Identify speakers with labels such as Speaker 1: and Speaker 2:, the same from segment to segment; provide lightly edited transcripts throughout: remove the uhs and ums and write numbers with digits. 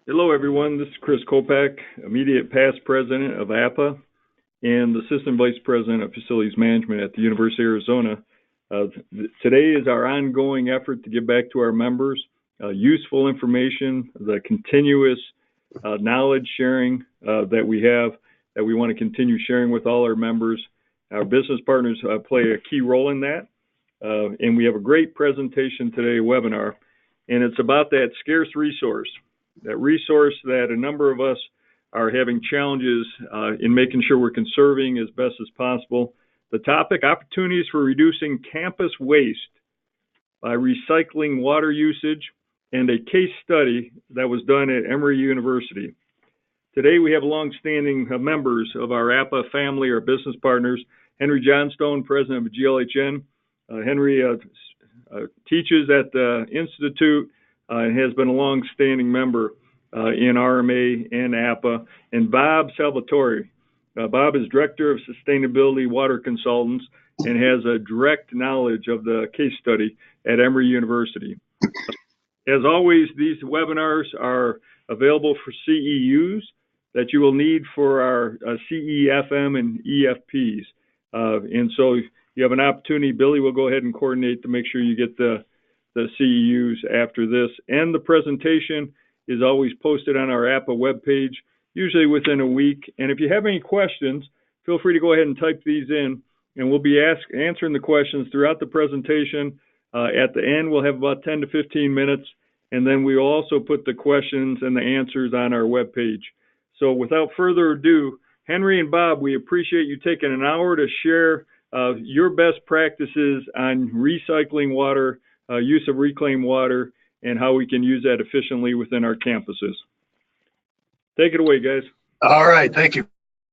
Speaker 1: Hello, everyone. This is Chris Kopak, Immediate Past President of APA and Assistant Vice President of Facilities Management at the University of Arizona. Today is our ongoing effort to give back to our members useful information, the continuous knowledge sharing that we have, that we want to continue sharing with all our members. Our business partners play a key role in that. And we have a great presentation today, webinar, and it's about that scarce resource. That resource that a number of us are having challenges in making sure we're conserving as best as possible. The topic, opportunities for reducing campus waste by recycling water usage, and a case study that was done at Emory University. Today we have longstanding members of our APA family, our business partners, Henry Johnstone, president of GLHN. Henry teaches at the Institute and has been a long-standing member in RMA and APA, and Bob Salvatore. Bob is Director of Sustainability Water Consultants and has a direct knowledge of the case study at Emory University. As always, these webinars are available for CEUs that you will need for our CEFM and EFPs. And so you have an opportunity. Billy will go ahead and coordinate to make sure you get the CEUs after this. And the presentation is always posted on our APA webpage, usually within a week. And if you have any questions, feel free to go ahead and type these in, and we'll be answering the questions throughout the presentation. At the end, we'll have about 10 to 15 minutes, and then we will also put the questions and the answers on our webpage. So without further ado, Henry and Bob, we appreciate you taking an hour to share your best practices on recycling water, use of reclaimed water, and how we can use that efficiently within our campuses. Take it away, guys.
Speaker 2: All right, thank you,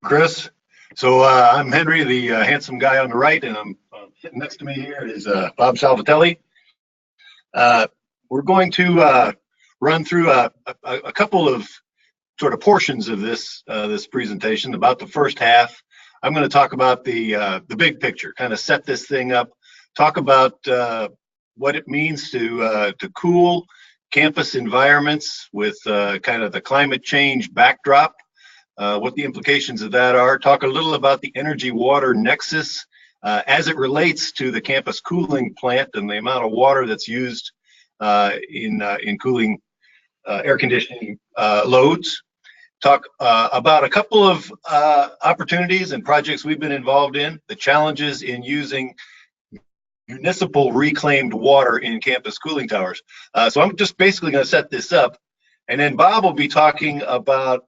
Speaker 2: Chris. So I'm Henry, the handsome guy on the right, and I'm sitting next to me here is Bob Salvatelli. We're going to run through a couple of sort of portions of this presentation. About the first half, I'm going to talk about the big picture, kind of set this thing up, talk about what it means to cool campus environments with kind of the climate change backdrop, what the implications of that are, talk a little about the energy water nexus as it relates to the campus cooling plant and the amount of water that's used in cooling air conditioning loads. Talk about a couple of opportunities and projects we've been involved in, the challenges in using municipal reclaimed water in campus cooling towers. So I'm just basically going to set this up, and then Bob will be talking about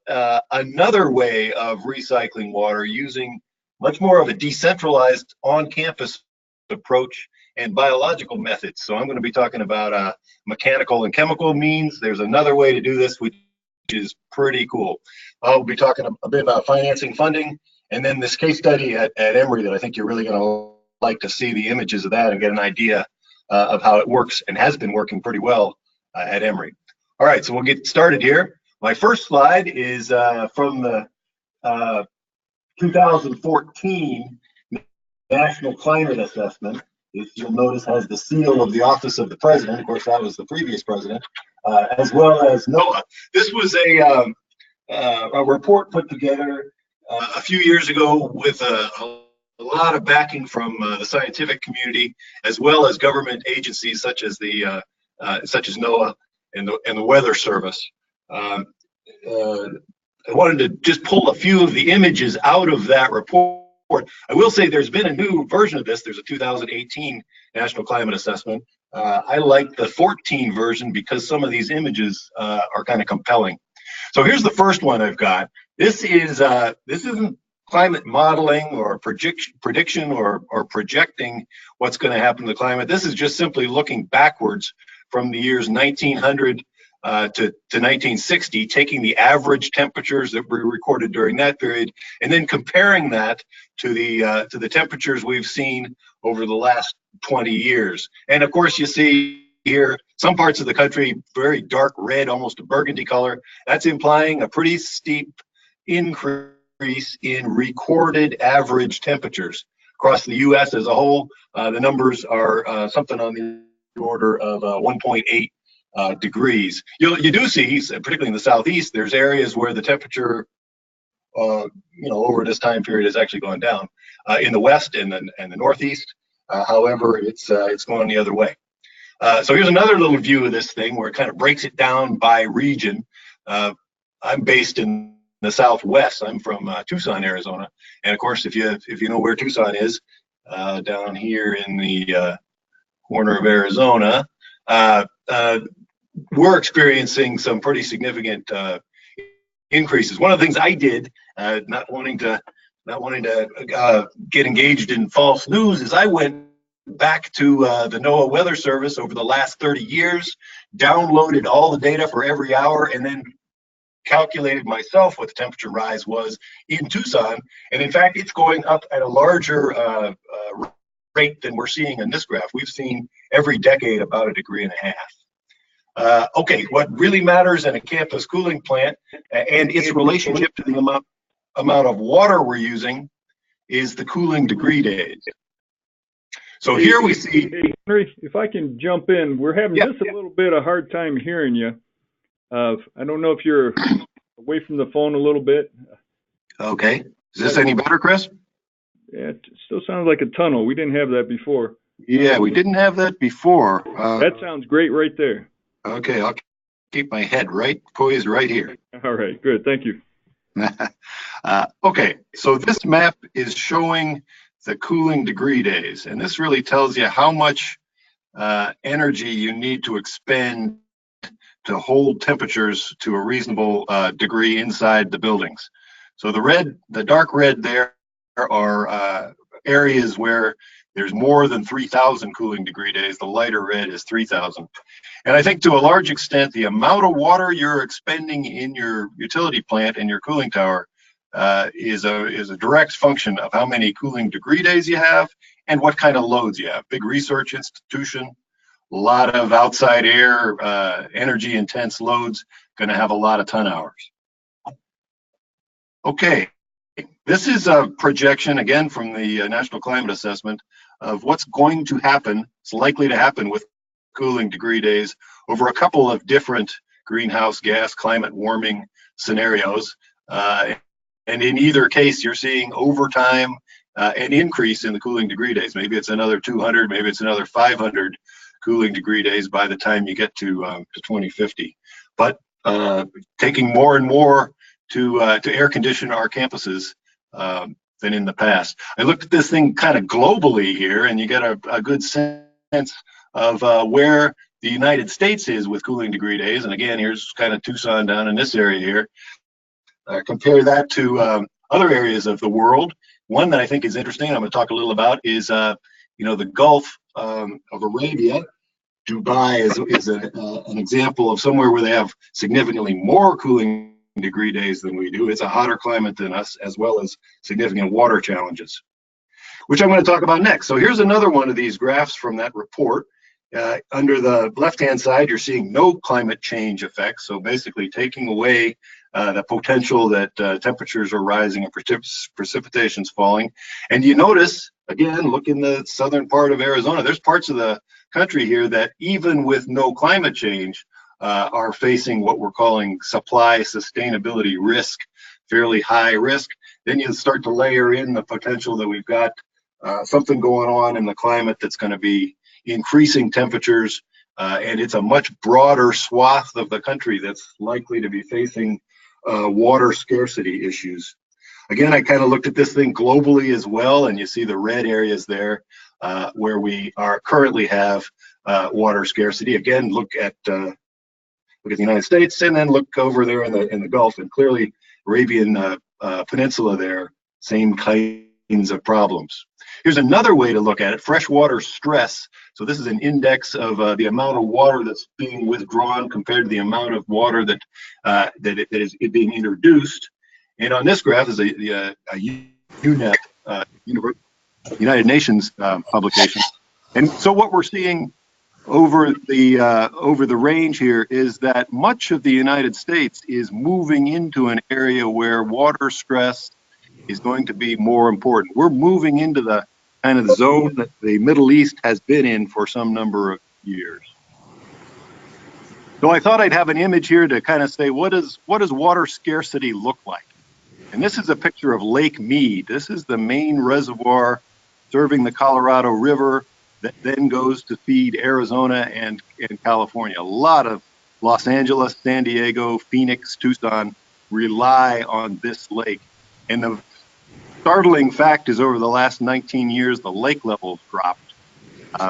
Speaker 2: another way of recycling water using much more of a decentralized on-campus approach and biological methods. So I'm going to be talking about mechanical and chemical means. There's another way to do this, which is pretty cool. I'll be talking a bit about financing, funding, and then this case study at Emory that I think you're really going to like to see the images of that and get an idea of how it works and has been working pretty well at Emory. All right, so we'll get started here. My first slide is from the 2014 National Climate Assessment. If you'll notice, has the seal of the Office of the President. Of course, that was the previous president, as well as NOAA. This was a report put together a few years ago with a lot of backing from the scientific community, as well as government agencies such as NOAA and the Weather Service. I wanted to just pull a few of the images out of that report. I will say there's been a new version of this. There's a 2018 National Climate Assessment. I like the 14 version because some of these images are kind of compelling. So here's the first one I've got. This isn't climate modeling or prediction or projecting what's going to happen to the climate. This is just simply looking backwards from the years 1900 to 1960, taking the average temperatures that were recorded during that period, and then comparing that to the temperatures we've seen over the last 20 years. And of course, you see here some parts of the country very dark red, almost a burgundy color. That's implying a pretty steep increase in recorded average temperatures across the U.S. as a whole. The numbers are something on the order of 1.8 degrees. You do see, particularly in the southeast, there's areas where the temperature, over this time period has actually gone down. In the west and the northeast, however, it's going the other way. So here's another little view of this thing where it kind of breaks it down by region. I'm based in the Southwest. I'm from Tucson, Arizona, and of course, if you know where Tucson is, down here in the corner of Arizona, we're experiencing some pretty significant increases. One of the things I did, not wanting to get engaged in false news, is I went back to the NOAA Weather Service over the last 30 years, downloaded all the data for every hour, and then calculated myself what the temperature rise was in Tucson. And in fact, it's going up at a larger rate than we're seeing in this graph. We've seen every decade about 1.5 degrees. Okay, what really matters in a campus cooling plant and its relationship to the amount of water we're using is the cooling degree days. So here we see.
Speaker 1: Hey, Henry, if I can jump in, we're having just a little bit of hard time hearing you. I don't know if you're away from the phone a little bit.
Speaker 2: Okay. Is this any better, Chris?
Speaker 1: Yeah, it still sounds like a tunnel. We didn't have that before.
Speaker 2: Yeah, we didn't have that before.
Speaker 1: That sounds great right there.
Speaker 2: Okay, I'll keep my head poised right here.
Speaker 1: All right, good. Thank you.
Speaker 2: Okay, so this map is showing the cooling degree days, and this really tells you how much energy you need to expend to hold temperatures to a reasonable degree inside the buildings. So the dark red there are areas where there's more than 3,000 cooling degree days. The lighter red is 3,000. And I think to a large extent, the amount of water you're expending in your utility plant and your cooling tower is a direct function of how many cooling degree days you have and what kind of loads you have. Big research institution, a lot of outside air, energy intense loads, going to have a lot of ton hours. Okay, this is a projection again from the National Climate Assessment of what's going to happen. It's likely to happen with cooling degree days over a couple of different greenhouse gas climate warming scenarios. And in either case, you're seeing over time an increase in the cooling degree days. Maybe it's another 200, maybe it's another 500 cooling degree days by the time you get to 2050. But taking more and more to air condition our campuses than in the past. I looked at this thing kind of globally here, and you get a good sense of where the United States is with cooling degree days. And again, here's kind of Tucson down in this area here. Compare that to other areas of the world. One that I think is interesting, I'm going to talk a little about, is the Gulf of Arabia. Dubai is an example of somewhere where they have significantly more cooling degree days than we do. It's a hotter climate than us, as well as significant water challenges, which I'm going to talk about next. So here's another one of these graphs from that report. Under the left-hand side, you're seeing no climate change effects. So basically taking away the potential that temperatures are rising and precipitation's falling. And you notice, again, look in the southern part of Arizona, there's parts of the country here that even with no climate change are facing what we're calling supply sustainability risk, fairly high risk. Then you start to layer in the potential that we've got something going on in the climate that's going to be increasing temperatures, and it's a much broader swath of the country that's likely to be facing water scarcity issues. Again, I kind of looked at this thing globally as well, and you see the red areas there where we currently have water scarcity. Again, look at the United States, and then look over there in the Gulf, and clearly Arabian Peninsula there, same kinds of problems. Here's another way to look at it: freshwater stress. So this is an index of the amount of water that's being withdrawn compared to the amount of water that is being introduced. And on this graph is a UNEP, United Nations publication. And so what we're seeing over the range here is that much of the United States is moving into an area where water stress is going to be more important. We're moving into the kind of the zone that the Middle East has been in for some number of years. So I thought I'd have an image here to kind of say, what does water scarcity look like? And this is a picture of Lake Mead. This is the main reservoir serving the Colorado River that then goes to feed Arizona and California. A lot of Los Angeles, San Diego, Phoenix, Tucson rely on this lake. And the startling fact is over the last 19 years, the lake level dropped.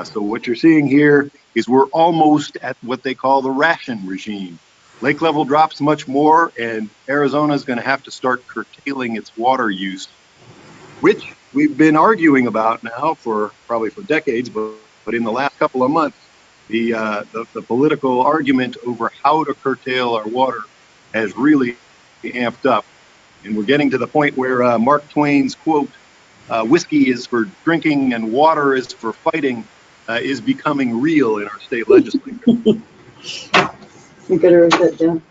Speaker 2: So what you're seeing here is we're almost at what they call the ration regime. Lake level drops much more, and Arizona is going to have to start curtailing its water use, which we've been arguing about now for probably for decades, but in the last couple of months, the political argument over how to curtail our water has really amped up. And we're getting to the point where Mark Twain's quote, whiskey is for drinking and water is for fighting, is becoming real in our state legislature.
Speaker 3: You better write that down.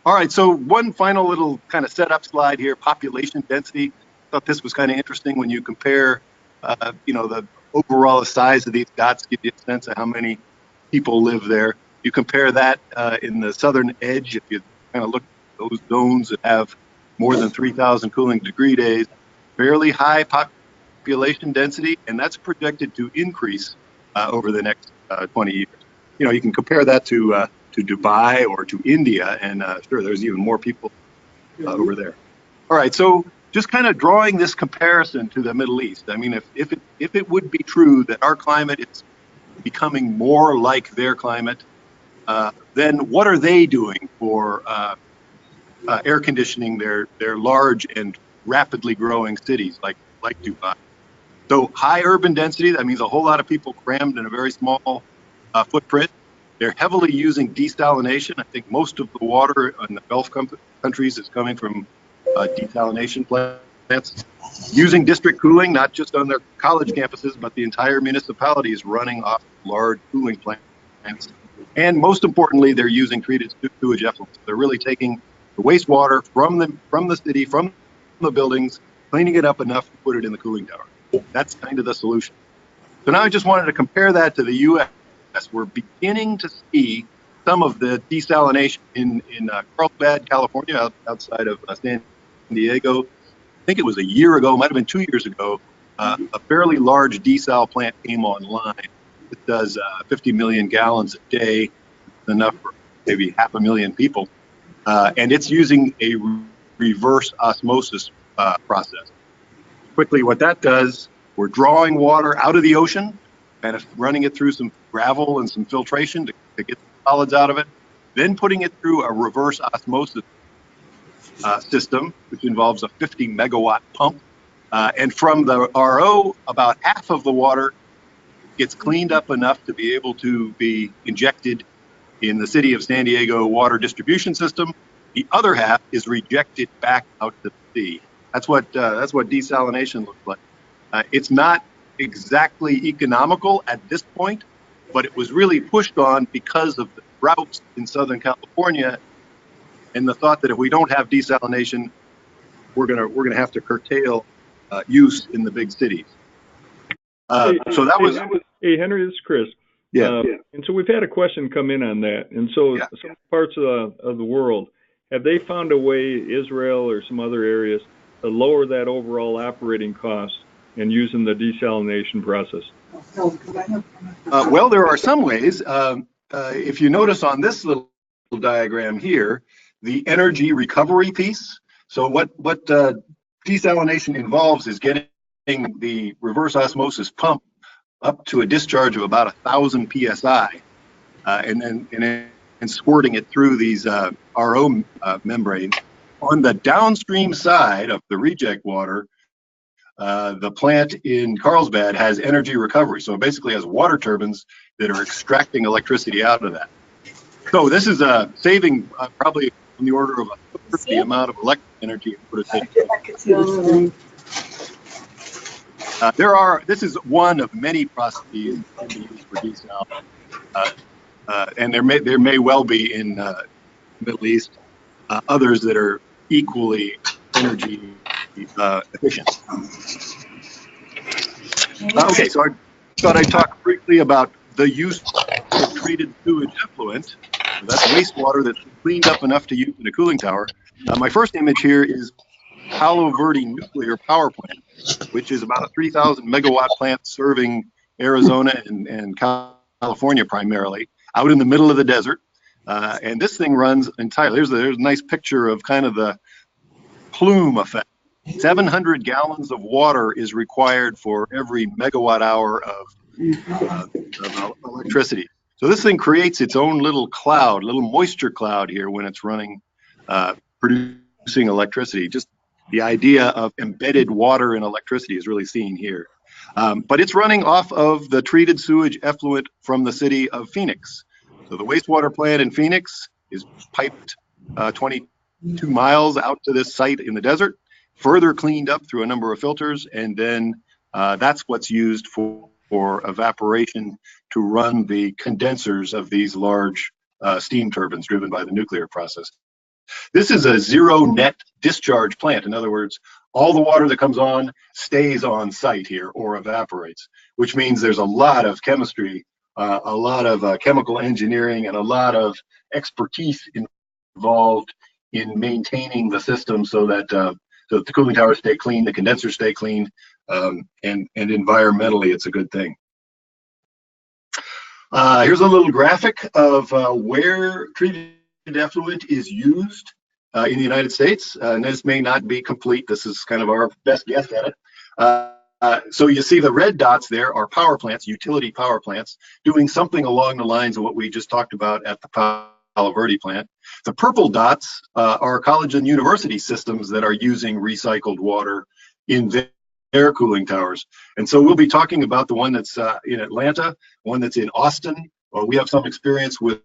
Speaker 2: All right, so one final little kind of setup slide here, population density. Thought this was kind of interesting when you compare, the overall size of these dots, give you a sense of how many people live there. You compare that in the southern edge, if you kind of look at those zones that have more than 3,000 cooling degree days, fairly high population density, and that's projected to increase over the next 20 years. You can compare that to Dubai or to India, and sure, there's even more people over there. All right, so just kind of drawing this comparison to the Middle East. I mean, if it would be true that our climate is becoming more like their climate, then what are they doing for air conditioning their large and rapidly growing cities like Dubai? So high urban density, that means a whole lot of people crammed in a very small footprint. They're heavily using desalination. I think most of the water in the Gulf countries is coming from desalination plants. Using district cooling, not just on their college campuses, but the entire municipality is running off large cooling plants. And most importantly, they're using treated sewage effluents. They're really taking the wastewater from the city, from the buildings, cleaning it up enough to put it in the cooling tower. That's kind of the solution. So now I just wanted to compare that to the U.S. We're beginning to see some of the desalination in Carlsbad, California, outside of San Diego. I think it was a year ago, might have been 2 years ago, a fairly large desal plant came online. It does 50 million gallons a day, enough for maybe 500,000 people. And it's using a reverse osmosis process. Quickly, what that does, we're drawing water out of the ocean and running it through some gravel and some filtration to get the solids out of it, then putting it through a reverse osmosis system, which involves a 50 megawatt pump. And from the RO, about half of the water gets cleaned up enough to be able to be injected in the city of San Diego water distribution system. The other half is rejected back out to the sea. That's what desalination looks like. It's not exactly economical at this point, but it was really pushed on because of the droughts in Southern California and the thought that if we don't have desalination, we're gonna have to curtail use in the big cities. So that was.
Speaker 1: Hey, Henry, this is Chris.
Speaker 2: Yeah.
Speaker 1: And so we've had a question come in on that. And so some parts of the world, have they found a way, Israel or some other areas, to lower that overall operating cost and using the desalination process?
Speaker 2: Well, there are some ways. If you notice on this little diagram here, the energy recovery piece. So what desalination involves is getting the reverse osmosis pump up to a discharge of about 1,000 psi, and then squirting it through these RO membranes. On the downstream side of the reject water, the plant in Carlsbad has energy recovery. So it basically has water turbines that are extracting electricity out of that. So this is saving probably in the order of the amount of electric energy. This is one of many processes that can be used for desal, and there may well be in the Middle East others that are equally energy efficient. Okay, so I thought I'd talk briefly about the use of treated sewage effluent. So that's wastewater that's cleaned up enough to use in a cooling tower. My first image here is Palo Verde Nuclear Power Plant, which is about a 3,000 megawatt plant serving Arizona and California primarily, out in the middle of the desert. And this thing runs entirely. There's a nice picture of kind of the plume effect. 700 gallons of water is required for every megawatt hour of electricity. So this thing creates its own little cloud, little moisture cloud here when it's running, producing electricity. Just the idea of embedded water in electricity is really seen here. But it's running off of the treated sewage effluent from the city of Phoenix. So the wastewater plant in Phoenix is piped 22 miles out to this site in the desert, further cleaned up through a number of filters, and then that's what's used for evaporation to run the condensers of these large steam turbines driven by the nuclear process. This is a zero net discharge plant. In other words, all the water that comes on stays on site here or evaporates, which means there's a lot of chemistry, a lot of chemical engineering, and a lot of expertise involved in maintaining the system so that the cooling towers stay clean, the condensers stay clean, and environmentally it's a good thing. Here's a little graphic of where treated effluent is used in the United States. And this may not be complete. This is kind of our best guess at it. So you see the red dots there are power plants, utility power plants, doing something along the lines of what we just talked about at the Palo Verde plant. The purple dots are college and university systems that are using recycled water in their cooling towers. And so we'll be talking about the one that's in Atlanta, one that's in Austin. We have some experience with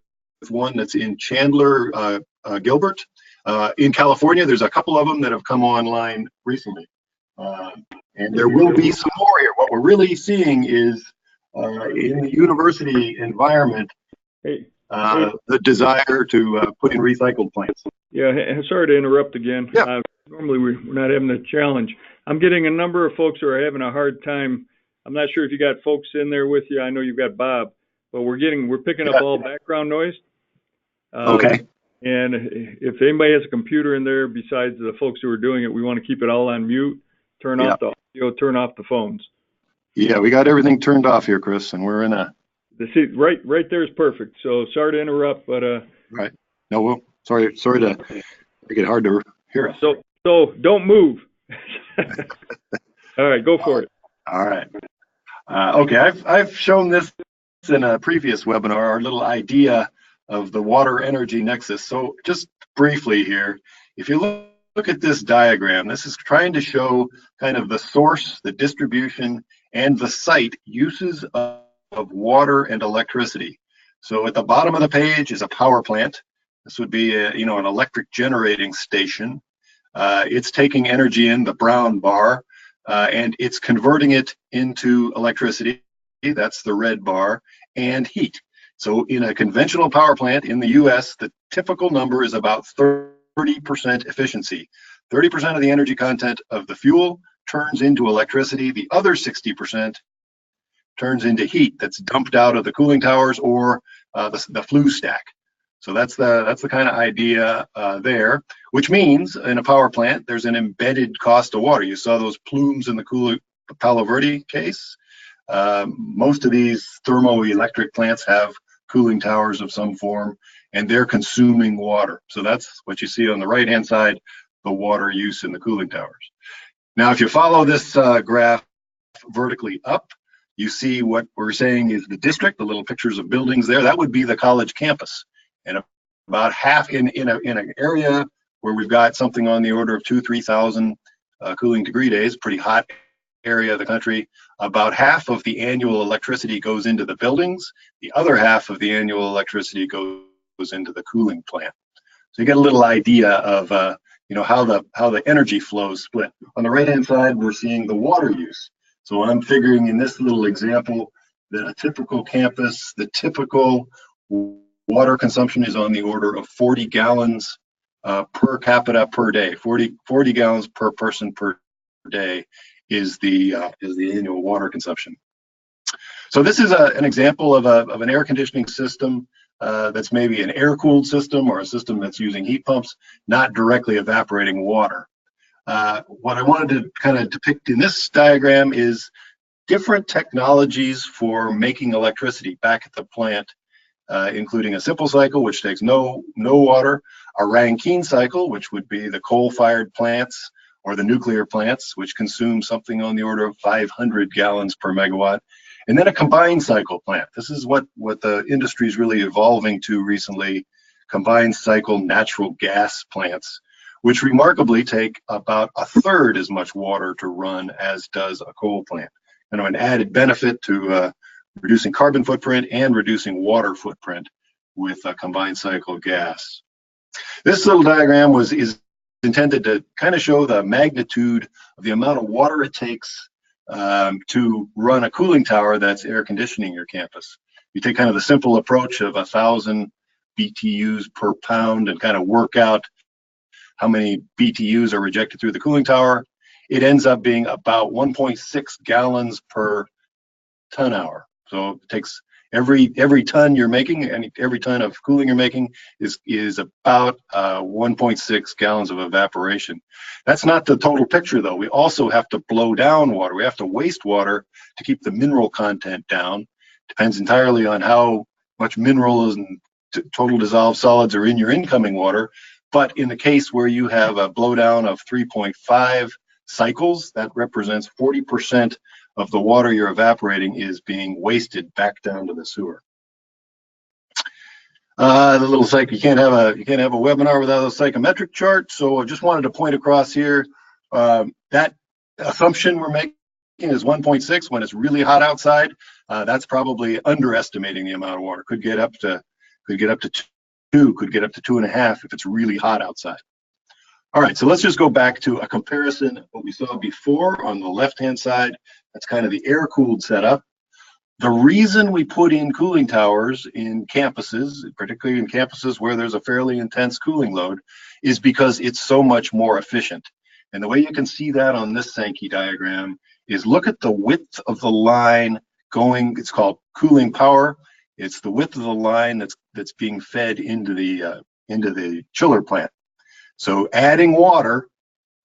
Speaker 2: one that's in Chandler, Gilbert. In California, there's a couple of them that have come online recently. And there will be some more here. What we're really seeing is in the university environment, the desire to put in recycled plants.
Speaker 1: Yeah, sorry to interrupt again.
Speaker 2: Yeah.
Speaker 1: Normally we're not having a challenge. I'm getting a number of folks who are having a hard time. I'm not sure if you got folks in there with you. I know you've got Bob, but we're picking up all background noise.
Speaker 2: Okay.
Speaker 1: And if anybody has a computer in there besides the folks who are doing it, we want to keep it all on mute. Turn off the audio, turn off the phones.
Speaker 2: Yeah, we got everything turned off here, Chris, and we're in a.
Speaker 1: The seat right there is perfect. So sorry to interrupt, but
Speaker 2: right. No, well, sorry to make it hard to hear us.
Speaker 1: So don't move. All right, go for it.
Speaker 2: All right. Okay, I've shown this in a previous webinar, our little idea of the water energy nexus. So just briefly here, if you look at this diagram, this is trying to show kind of the source, the distribution, and the site uses of water and electricity. So at the bottom of the page is a power plant. This would be an electric generating station. It's taking energy in the brown bar, and it's converting it into electricity. That's the red bar, and heat. So in a conventional power plant in the US, the typical number is about 30% efficiency. 30% of the energy content of the fuel turns into electricity. The other 60% turns into heat that's dumped out of the cooling towers or the flue stack. So that's the kind of idea there, which means in a power plant, there's an embedded cost of water. You saw those plumes in the Palo Verde case. Most of these thermoelectric plants have cooling towers of some form, and they're consuming water. So that's what you see on the right-hand side, the water use in the cooling towers. Now, if you follow this graph vertically up, you see what we're saying is the district, the little pictures of buildings there. That would be the college campus. And about half in an area where we've got something on the order of 2,000-3,000 cooling degree days, pretty hot area of the country, about half of the annual electricity goes into the buildings. The other half of the annual electricity goes into the cooling plant. So you get a little idea of how the energy flows split. On the right-hand side, we're seeing the water use. So I'm figuring in this little example that a typical campus, the typical water consumption is on the order of 40 gallons per capita per day. 40 gallons per person per day is the annual water consumption. So this is an example of an air conditioning system that's maybe an air-cooled system or a system that's using heat pumps, not directly evaporating water. What I wanted to kind of depict in this diagram is different technologies for making electricity back at the plant, including a simple cycle, which takes no water, a Rankine cycle, which would be the coal-fired plants or the nuclear plants, which consume something on the order of 500 gallons per megawatt, and then a combined cycle plant. This is what the industry is really evolving to recently, combined cycle natural gas plants, which remarkably take about a third as much water to run as does a coal plant. And an added benefit to reducing carbon footprint and reducing water footprint with a combined cycle gas. This little diagram is intended to kind of show the magnitude of the amount of water it takes to run a cooling tower that's air conditioning your campus. You take kind of the simple approach of 1,000 BTUs per pound and kind of work out how many BTUs are rejected through the cooling tower. It ends up being about 1.6 gallons per ton hour. So it takes every ton you're making, and every ton of cooling you're making is about 1.6 gallons of evaporation. That's not the total picture, though. We also have to blow down water. We have to waste water to keep the mineral content down. Depends entirely on how much minerals and total dissolved solids are in your incoming water. But in the case where you have a blowdown of 3.5 cycles, that represents 40% of the water you're evaporating is being wasted back down to the sewer. The little psych, you can't have a webinar without a psychometric chart. So I just wanted to point across here that assumption we're making is 1.6 when it's really hot outside. That's probably underestimating the amount of water. Could get up to 2, could get up to 2.5 if it's really hot outside. All right, so let's just go back to a comparison of what we saw before on the left-hand side. That's kind of the air-cooled setup. The reason we put in cooling towers in campuses, particularly in campuses where there's a fairly intense cooling load, is because it's so much more efficient. And the way you can see that on this Sankey diagram is look at the width of the line going, it's called cooling power. It's the width of the line that's being fed into the chiller plant. So adding water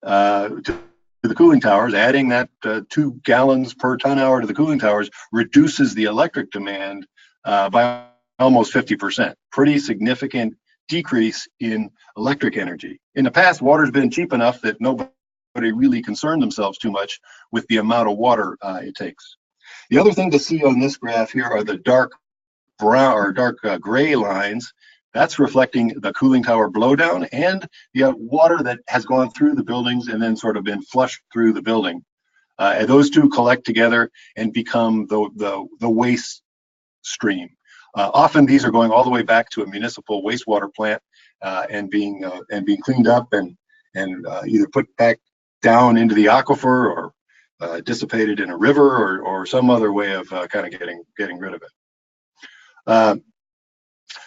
Speaker 2: to the cooling towers, adding that 2 gallons per ton hour to the cooling towers reduces the electric demand by almost 50%. Pretty significant decrease in electric energy. In the past, water's been cheap enough that nobody really concerned themselves too much with the amount of water it takes. The other thing to see on this graph here are the dark brown or dark gray lines. That's reflecting the cooling tower blowdown and the water that has gone through the buildings and then sort of been flushed through the building. And those two collect together and become the waste stream. Often these are going all the way back to a municipal wastewater plant and being cleaned up and either put back down into the aquifer or dissipated in a river or some other way of kind of getting rid of it.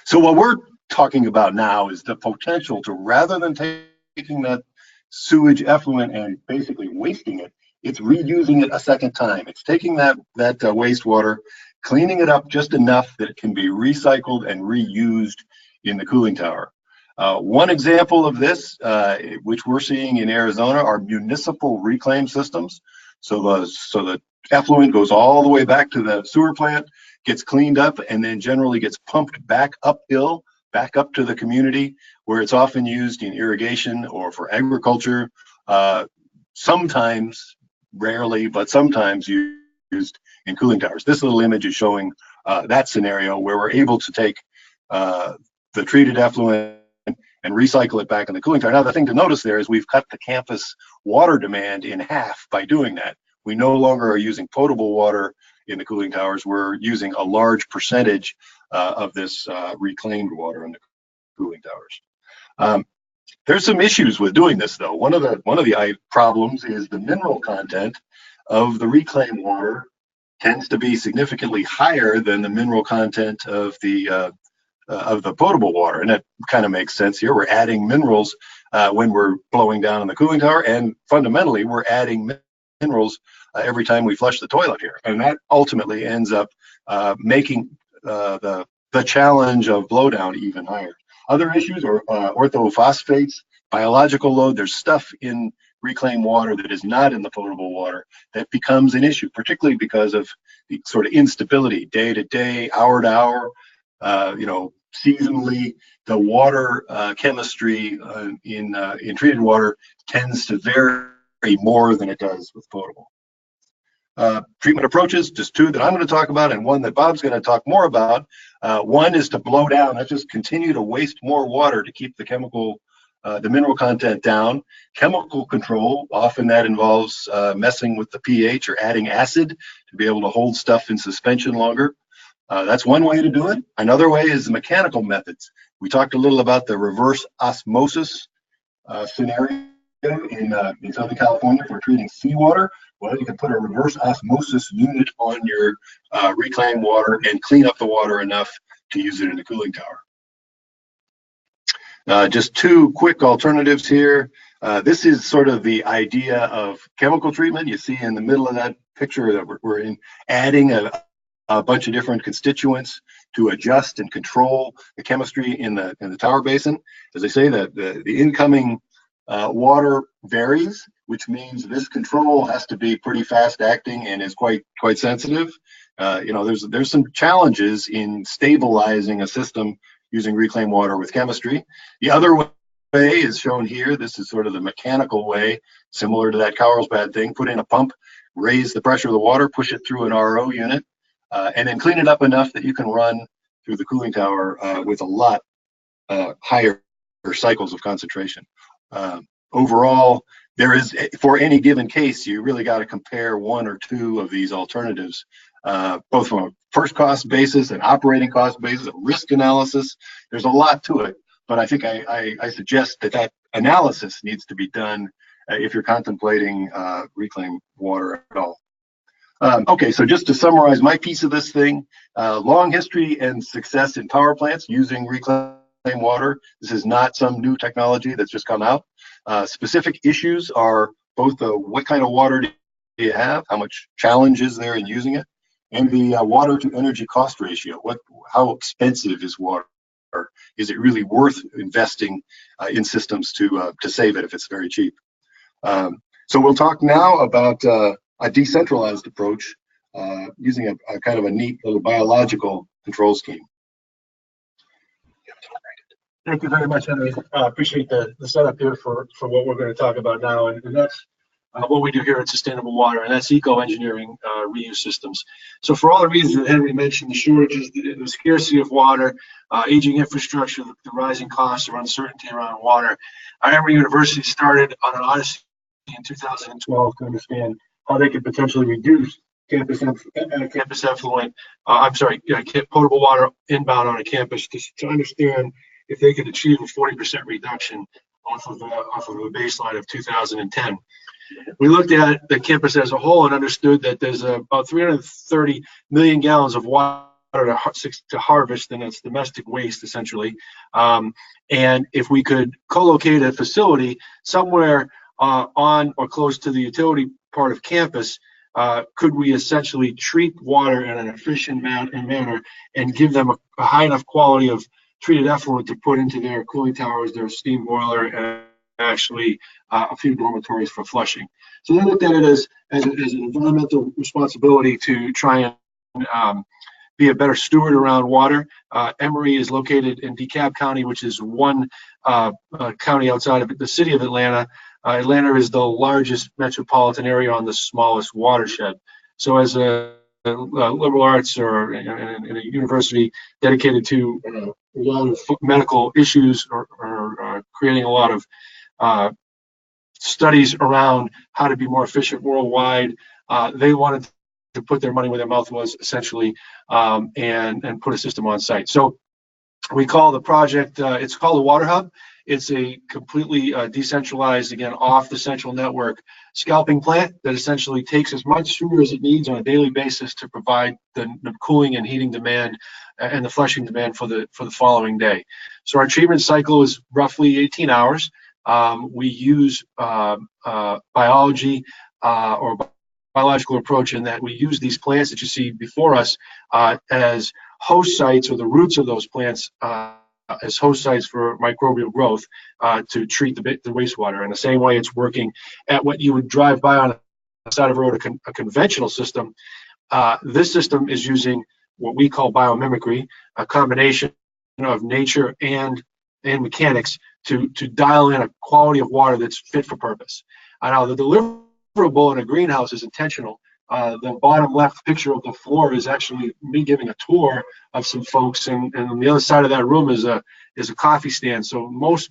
Speaker 2: So what we're talking about now is the potential to, rather than taking that sewage effluent and basically wasting it, it's reusing it a second time. It's taking that wastewater, cleaning it up just enough that it can be recycled and reused in the cooling tower. One example of this, which we're seeing in Arizona, are municipal reclaim systems. So the effluent goes all the way back to the sewer plant, gets cleaned up, and then generally gets pumped back uphill, back up to the community, where it's often used in irrigation or for agriculture. Sometimes, rarely, but sometimes used in cooling towers. This little image is showing that scenario where we're able to take the treated effluent and recycle it back in the cooling tower. Now, the thing to notice there is we've cut the campus water demand in half by doing that. We no longer are using potable water in the cooling towers. We're using a large percentage of this reclaimed water in the cooling towers. There's some issues with doing this, though. One of the problems is the mineral content of the reclaimed water tends to be significantly higher than the mineral content of the potable water, and that kind of makes sense here. We're adding minerals when we're blowing down in the cooling tower, and fundamentally, we're adding minerals every time we flush the toilet here. And that ultimately ends up making the challenge of blowdown even higher. Other issues are orthophosphates, biological load. There's stuff in reclaimed water that is not in the potable water that becomes an issue, particularly because of the sort of instability, day to day, hour to hour, seasonally. The water chemistry in treated water tends to vary more than it does with potable. Treatment approaches, just two that I'm going to talk about and one that Bob's going to talk more about. One is to blow down. That's just continue to waste more water to keep the mineral content down. Chemical control, often that involves messing with the pH or adding acid to be able to hold stuff in suspension longer. That's one way to do it. Another way is the mechanical methods. We talked a little about the reverse osmosis scenario in Southern California for treating seawater. Well, you can put a reverse osmosis unit on your reclaimed water and clean up the water enough to use it in the cooling tower. Just two quick alternatives here. This is sort of the idea of chemical treatment. You see in the middle of that picture that we're in adding a bunch of different constituents to adjust and control the chemistry in the tower basin. As I say, the incoming water varies, which means this control has to be pretty fast acting and is quite sensitive. There's some challenges in stabilizing a system using reclaimed water with chemistry. The other way is shown here. This is sort of the mechanical way, similar to that Carlsbad thing. Put in a pump, raise the pressure of the water, push it through an RO unit, and then clean it up enough that you can run through the cooling tower with a lot higher cycles of concentration. Overall, there is, for any given case, you really got to compare one or two of these alternatives, both from a first cost basis, an operating cost basis, a risk analysis. There's a lot to it, but I think I suggest that analysis needs to be done if you're contemplating reclaimed water at all. Okay, so just to summarize my piece of this thing, long history and success in power plants using reclaimed water. This is not some new technology that's just come out. Specific issues are both what kind of water do you have, how much challenge is there in using it, and the water to energy cost ratio. How expensive is water? Is it really worth investing in systems to save it if it's very cheap? So we'll talk now about a decentralized approach using a kind of a neat little biological control scheme.
Speaker 4: Thank you very much, Henry. Appreciate the setup here for what we're going to talk about now, and that's what we do here at Sustainable Water, and that's eco-engineering reuse systems. So for all the reasons that Henry mentioned, the shortages, the scarcity of water, aging infrastructure, the rising costs or uncertainty around water, Emory University started on an odyssey in 2012 to understand how they could potentially reduce potable water inbound on a campus to understand if they could achieve a 40% reduction off of a baseline of 2010. We looked at the campus as a whole and understood that there's about 330 million gallons of water to harvest, and it's domestic waste essentially. And if we could co-locate a facility somewhere on or close to the utility part of campus, could we essentially treat water in an efficient manner and give them a high enough quality of treated effluent to put into their cooling towers, their steam boiler, and actually a few dormitories for flushing. So they looked at it as an environmental responsibility to try and be a better steward around water. Emory is located in DeKalb County, which is one county outside of the city of Atlanta. Atlanta is the largest metropolitan area on the smallest watershed. So as a liberal arts or in a university dedicated to a lot of medical issues or creating a lot of studies around how to be more efficient worldwide, they wanted to put their money where their mouth was essentially, and put a system on site. So we call the project, it's called the Water Hub. It's a completely decentralized, again, off the central network scalping plant that essentially takes as much sewer as it needs on a daily basis to provide the cooling and heating demand and the flushing demand for the following day. So our treatment cycle is roughly 18 hours. We use biology or biological approach in that we use these plants that you see before us as host sites, or the roots of those plants as host sites for microbial growth to treat the wastewater. In the same way, it's working at what you would drive by on the side of the road, a conventional system. This system is using what we call biomimicry, a combination of nature and mechanics to dial in a quality of water that's fit for purpose. Now, the deliverable in a greenhouse is intentional. The bottom left picture of the floor is actually me giving a tour of some folks, and on the other side of that room is a coffee stand. So most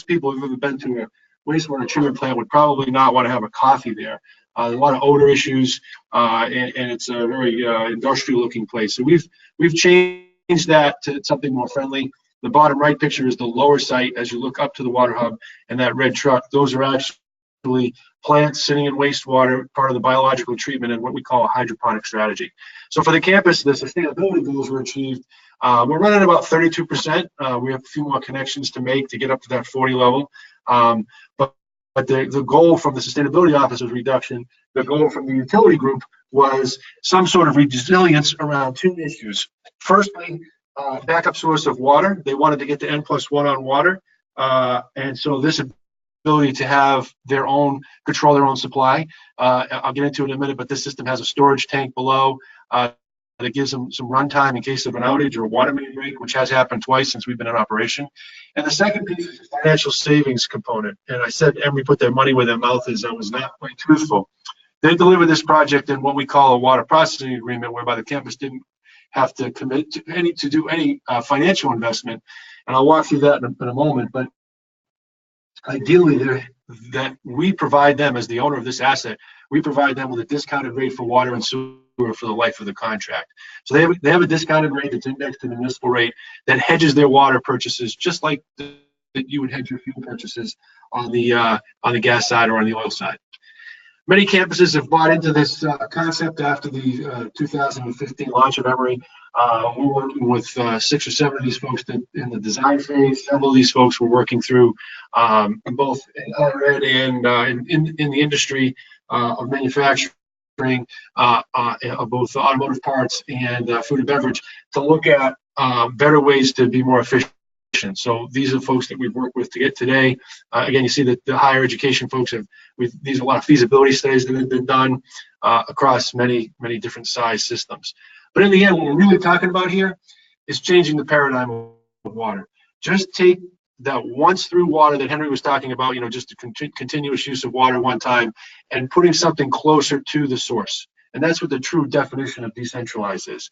Speaker 4: people who've ever been to a wastewater treatment plant would probably not want to have a coffee there. A lot of odor issues, and it's a very industrial-looking place. So we've changed that to something more friendly. The bottom right picture is the lower site as you look up to the water hub, and that red truck. Those are actually plants sitting in wastewater, part of the biological treatment and what we call a hydroponic strategy. So for the campus, the sustainability goals were achieved. We're running about 32%. We have a few more connections to make to get up to that 40 level. But the goal from the sustainability office was reduction. The goal from the utility group was some sort of resilience around two issues. Firstly, backup source of water. They wanted to get to N+1 on water. And so this ability to have their own, control their own supply. I'll get into it in a minute, but this system has a storage tank below that gives them some runtime in case of an outage or a water main break, which has happened twice since we've been in operation. And the second piece is the financial savings component. And I said Emory put their money where their mouth is. I was not quite truthful. They delivered this project in what we call a water processing agreement, whereby the campus didn't have to commit to do any financial investment. And I'll walk through that in a moment. But ideally, that we provide them, as the owner of this asset, we provide them with a discounted rate for water and sewer for the life of the contract. So they have a discounted rate that's indexed to the municipal rate that hedges their water purchases, just like that you would hedge your fuel purchases on the gas side or on the oil side. Many campuses have bought into this concept after the 2015 launch of Emory. We're working with 6 or 7 of these folks in the design phase. Several of these folks we're working through both in higher ed and in the industry of manufacturing, of both automotive parts and food and beverage, to look at better ways to be more efficient. So these are folks that we've worked with to get today. Again, you see that the higher education folks these are a lot of feasibility studies that have been done across many different size systems. But in the end, what we're really talking about here is changing the paradigm of water. Just take that once through water that Henry was talking about, just a continuous use of water one time, and putting something closer to the source. And that's what the true definition of decentralized is.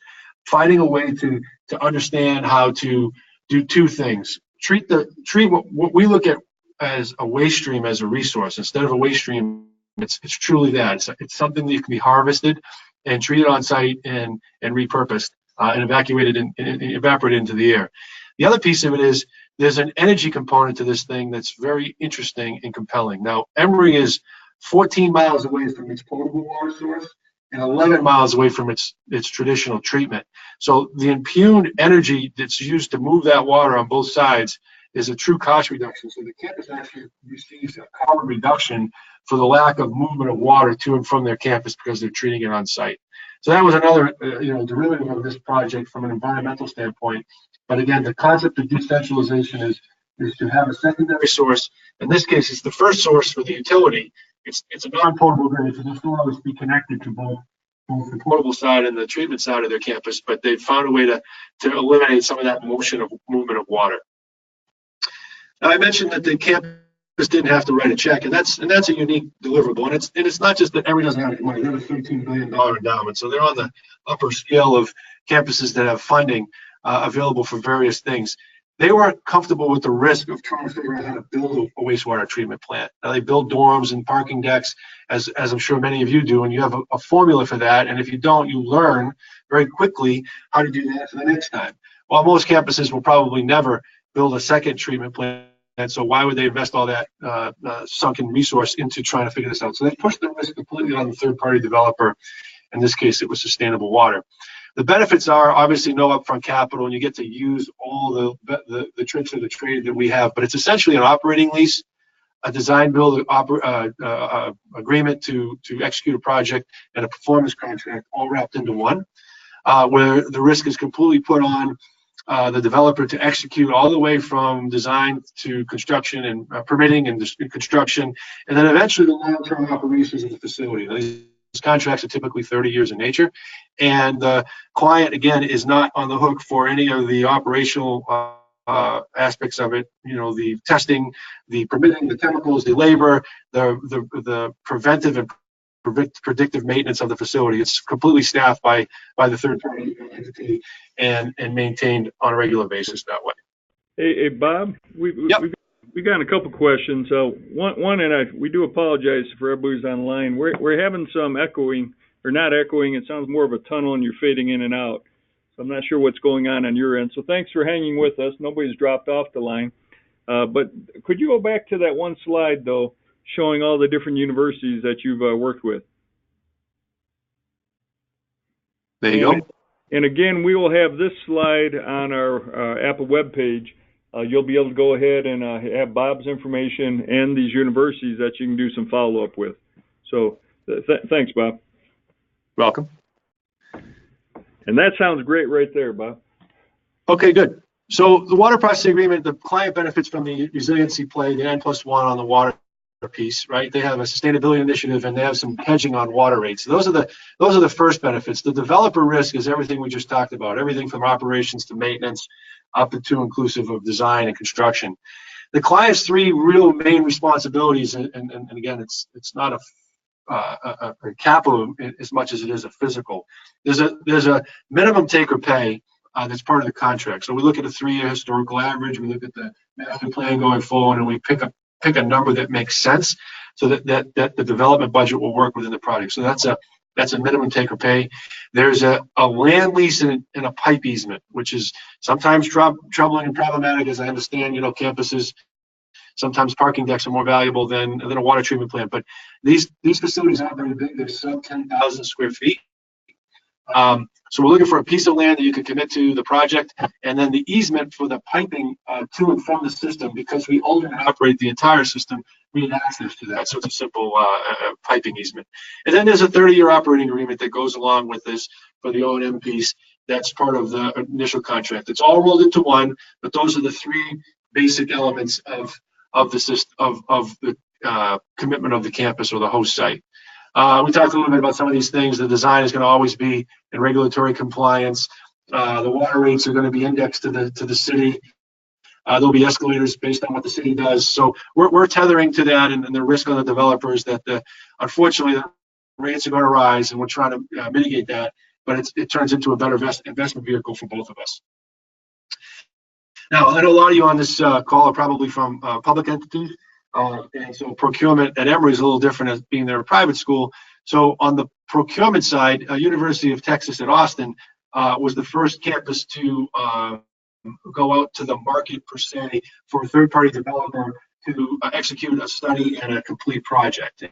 Speaker 4: Finding a way to understand how to do two things. Treat what we look at as a waste stream as a resource. Instead of a waste stream, it's truly that. It's something that can be harvested and treated on site and repurposed and evaporated into the air. The other piece of it is there's an energy component to this thing that's very interesting and compelling. Now, Emory is 14 miles away from its potable water source and 11 miles away from its traditional treatment. So the impugned energy that's used to move that water on both sides is a true cost reduction. So the campus actually receives a carbon reduction for the lack of movement of water to and from their campus because they're treating it on site. So that was another derivative of this project from an environmental standpoint. But again, the concept of decentralization is to have a secondary source. In this case, it's the first source for the utility. It's a non-potable grid, so this will always be connected to both the potable side and the treatment side of their campus, but they've found a way to eliminate some of that movement of water. Now, I mentioned that the campus didn't have to write a check, and that's a unique deliverable. And it's not just that Emory doesn't have any money. They have a $13 billion endowment, so they're on the upper scale of campuses that have funding available for various things. They weren't comfortable with the risk of trying to figure out how to build a wastewater treatment plant. Now, they build dorms and parking decks, as I'm sure many of you do, and you have a formula for that. And if you don't, you learn very quickly how to do that for the next time. While most campuses will probably never build a second treatment plant, and so why would they invest all that sunken resource into trying to figure this out? So they pushed the risk completely on the third-party developer. In this case, it was Sustainable Water. The benefits are obviously no upfront capital, and you get to use all the tricks of the trade that we have. But it's essentially an operating lease a design build agreement to execute a project and a performance contract all wrapped into one, where the risk is completely put on the developer to execute all the way from design to construction and permitting and construction, and then eventually the long-term operations of the facility. These contracts are typically 30 years in nature, and the client, again, is not on the hook for any of the operational aspects of it. You know, the testing, the permitting, the chemicals, the labor, the preventive and predictive maintenance of the facility. It's completely staffed by the third-party entity and maintained on a regular basis that way.
Speaker 1: Hey, Bob,
Speaker 4: Yep.
Speaker 1: we got a couple questions. One, and we do apologize for everybody who's online. We're having some echoing, or not echoing. It sounds more of a tunnel, and you're fading in and out. So I'm not sure what's going on your end. So thanks for hanging with us. Nobody's dropped off the line. But could you go back to that one slide, though, showing all the different universities that you've worked with?
Speaker 4: There you go.
Speaker 1: And again, we will have this slide on our Apple webpage. You'll be able to go ahead and have Bob's information and these universities that you can do some follow-up with. So thanks, Bob.
Speaker 4: Welcome.
Speaker 1: And that sounds great right there, Bob.
Speaker 4: Okay, good. So the water processing agreement, the client benefits from the resiliency play, the N+1 on the water piece, right? They have a sustainability initiative and they have some hedging on water rates. Those are the first benefits. The developer risk is everything we just talked about, everything from operations to maintenance, up to inclusive of design and construction. The client's three real main responsibilities, and again, it's not a capital as much as it is a physical. There's a minimum take or pay that's part of the contract. So we look at a 3-year historical average, we look at the master plan going forward, and we pick a number that makes sense so that the development budget will work within the project. So that's a minimum take or pay. There's a land lease and a pipe easement, which is sometimes troubling and problematic, as I understand. You know, campuses, sometimes parking decks are more valuable than a water treatment plant. But these facilities aren't very big. They're sub 10,000 square feet. So we're looking for a piece of land that you can commit to the project, and then the easement for the piping to and from the system, because we own and operate the entire system, we need access to that. So it's a simple piping easement. And then there's a 30-year operating agreement that goes along with this for the O&M piece. That's part of the initial contract. It's all rolled into one, but those are the three basic elements of the system, of the commitment of the campus or the host site. We talked a little bit about some of these things. The design is going to always be in regulatory compliance. The water rates are going to be indexed to the city. There'll be escalators based on what the city does. So we're tethering to that, and the risk on the developers that unfortunately the rates are going to rise, and we're trying to mitigate that. But it turns into a better investment vehicle for both of us. Now, I know a lot of you on this call are probably from public entities. And so procurement at Emory is a little different as being their private school. So on the procurement side, University of Texas at Austin was the first campus to go out to the market per se for a third-party developer to execute a study and a complete project.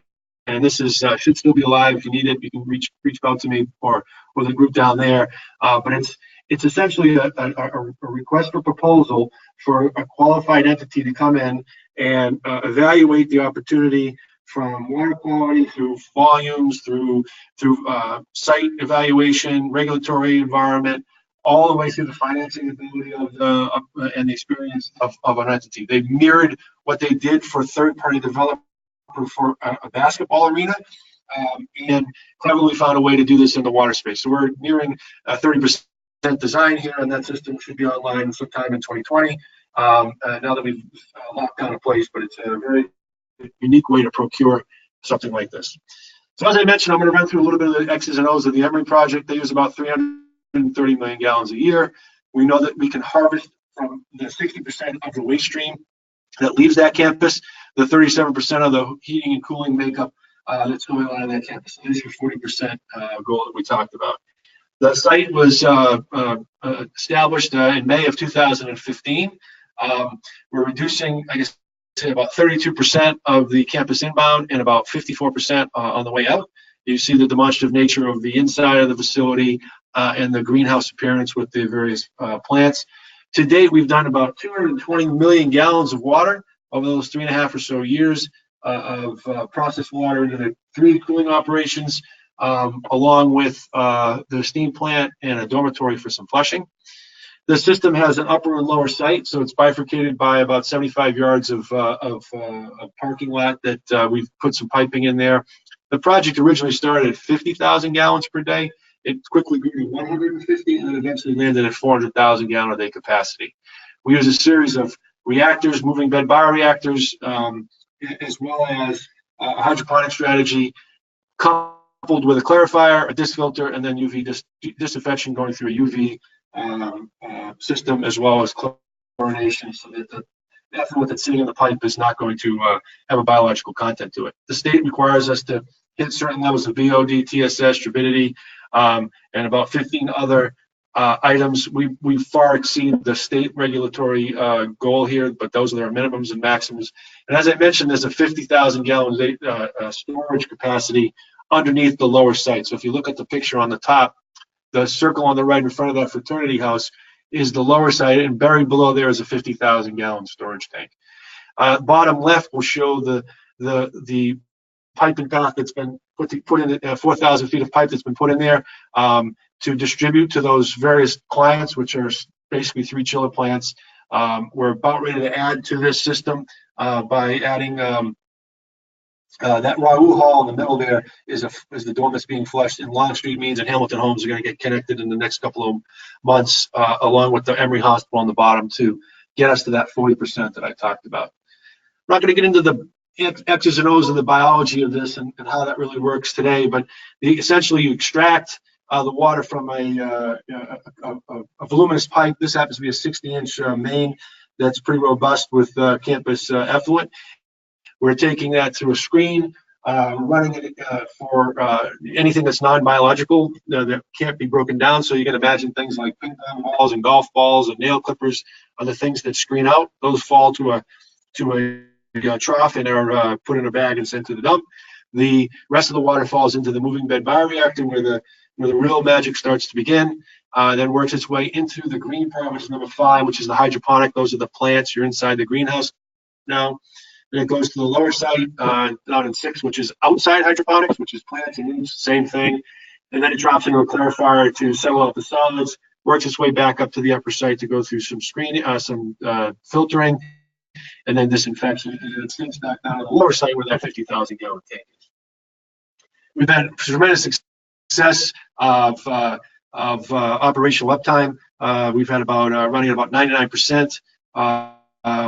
Speaker 4: And this is should still be alive. If you need it, you can reach out to me or the group down there. But it's essentially a request for proposal for a qualified entity to come in and evaluate the opportunity from water quality through volumes, through site evaluation, regulatory environment, all the way through the financing ability of and the experience of an entity. They mirrored what they did for third-party development for a basketball arena, and cleverly found a way to do this in the water space. So we're nearing 30% design here, and that system should be online sometime in 2020. Now that we've locked down a place, but it's a very unique way to procure something like this. So as I mentioned, I'm going to run through a little bit of the X's and O's of the Emory project. They use about 330 million gallons a year. We know that we can harvest from the 60% of the waste stream that leaves that campus, the 37% of the heating and cooling makeup that's going on in that campus. So there's your 40% goal that we talked about. The site was established in May of 2015. We're reducing, I guess, to about 32% of the campus inbound and about 54% on the way out. You see the demonstrative nature of the inside of the facility and the greenhouse appearance with the various plants. To date, we've done about 220 million gallons of water over those 3.5 or so years of processed water into the 3 cooling operations, along with the steam plant and a dormitory for some flushing. The system has an upper and lower site, so it's bifurcated by about 75 yards of parking lot that we've put some piping in there. The project originally started at 50,000 gallons per day. It quickly grew to 150 and then eventually landed at 400,000 gallon a day capacity. We use a series of reactors, moving bed bioreactors, as well as a hydroponic strategy coupled with a clarifier, a disc filter, and then UV disinfection going through a UV system, as well as chlorination, so that the effluent that's sitting in the pipe is not going to have a biological content to it. The state requires us to hit certain levels of VOD, TSS, turbidity, and about 15 other items. We far exceed the state regulatory goal here, but those are our minimums and maximums. And as I mentioned, there's a 50,000 gallon storage capacity underneath the lower site. So if you look at the picture on the top, the circle on the right in front of that fraternity house is the lower side, and buried below there is a 50,000 gallon storage tank. Bottom left will show the piping path that's been put in, 4,000 feet of pipe that's been put in there to distribute to those various clients, which are basically 3 chiller plants. We're about ready to add to this system by adding that Raoul Hall in the middle there is the dome that's being flushed, and Longstreet Means and Hamilton Homes are going to get connected in the next couple of months, along with the Emory Hospital on the bottom, to get us to that 40% that I talked about. I'm not going to get into the X's and O's of the biology of this and how that really works today, but essentially you extract the water from a voluminous pipe. This happens to be a 60-inch main that's pretty robust with campus effluent. We're taking that through a screen, running it for anything that's non-biological that can't be broken down. So you can imagine things like ping pong balls and golf balls and nail clippers are the things that screen out. Those fall to a trough and are put in a bag and sent to the dump. The rest of the water falls into the moving bed bioreactor where the real magic starts to begin. Then works its way into the green part, which is number 5, which is the hydroponic. Those are the plants. You're inside the greenhouse now. Then it goes to the lower site down in 6, which is outside hydroponics, which is plants and leaves, same thing. And then it drops into a clarifier to settle out the solids, works its way back up to the upper site to go through some screening, some filtering, and then disinfection. And it sinks back down to the lower site where that 50,000 gallon tank is. We've had tremendous success of operational uptime. We've had running at about 99%.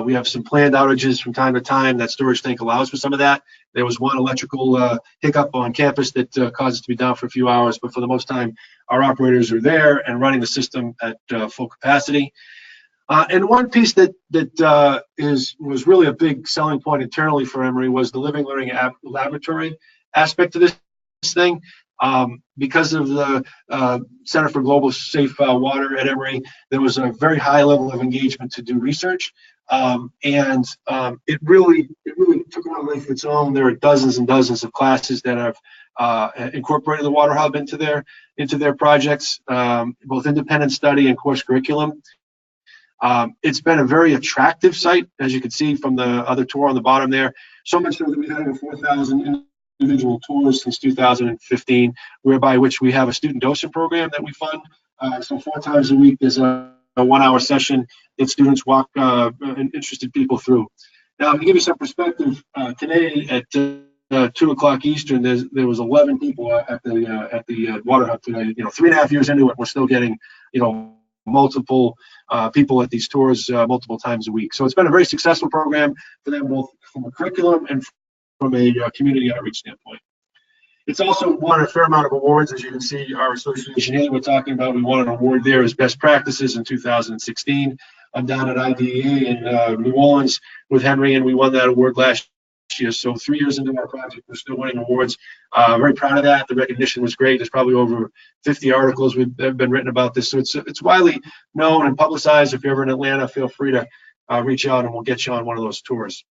Speaker 4: We have some planned outages from time to time. That storage tank allows for some of that. There was one electrical hiccup on campus that caused us to be down for a few hours, but for the most time, our operators are there and running the system at full capacity. And one piece that was really a big selling point internally for Emory was the living learning laboratory aspect of this thing. Because of the Center for Global Safe Water at Emory, there was a very high level of engagement to do research. And it really took on a life of its own. There are dozens and dozens of classes that have incorporated the Water Hub into their projects, both independent study and course curriculum. It's been a very attractive site, as you can see from the other tour on the bottom there. So much so that we've had over 4,000 individual tours since 2015, whereby which we have a student docent program that we fund. So 4 times a week there's a 1-hour session that students walk interested people through. Now, to give you some perspective, today at 2 o'clock Eastern, there was 11 people at the Water Hub today. 3.5 years into it, we're still getting multiple people at these tours multiple times a week. So it's been a very successful program for them, both from a curriculum and from a community outreach standpoint. It's also won a fair amount of awards. As you can see, our association here we're talking about, we won an award there as best practices in 2016. I'm down at IDEA in New Orleans with Henry, and we won that award last year. So 3 years into our project, we're still winning awards. Very proud of that. The recognition was great. There's probably over 50 articles that have been written about this. So it's widely known and publicized. If you're ever in Atlanta, feel free to reach out and we'll get you on one of those tours.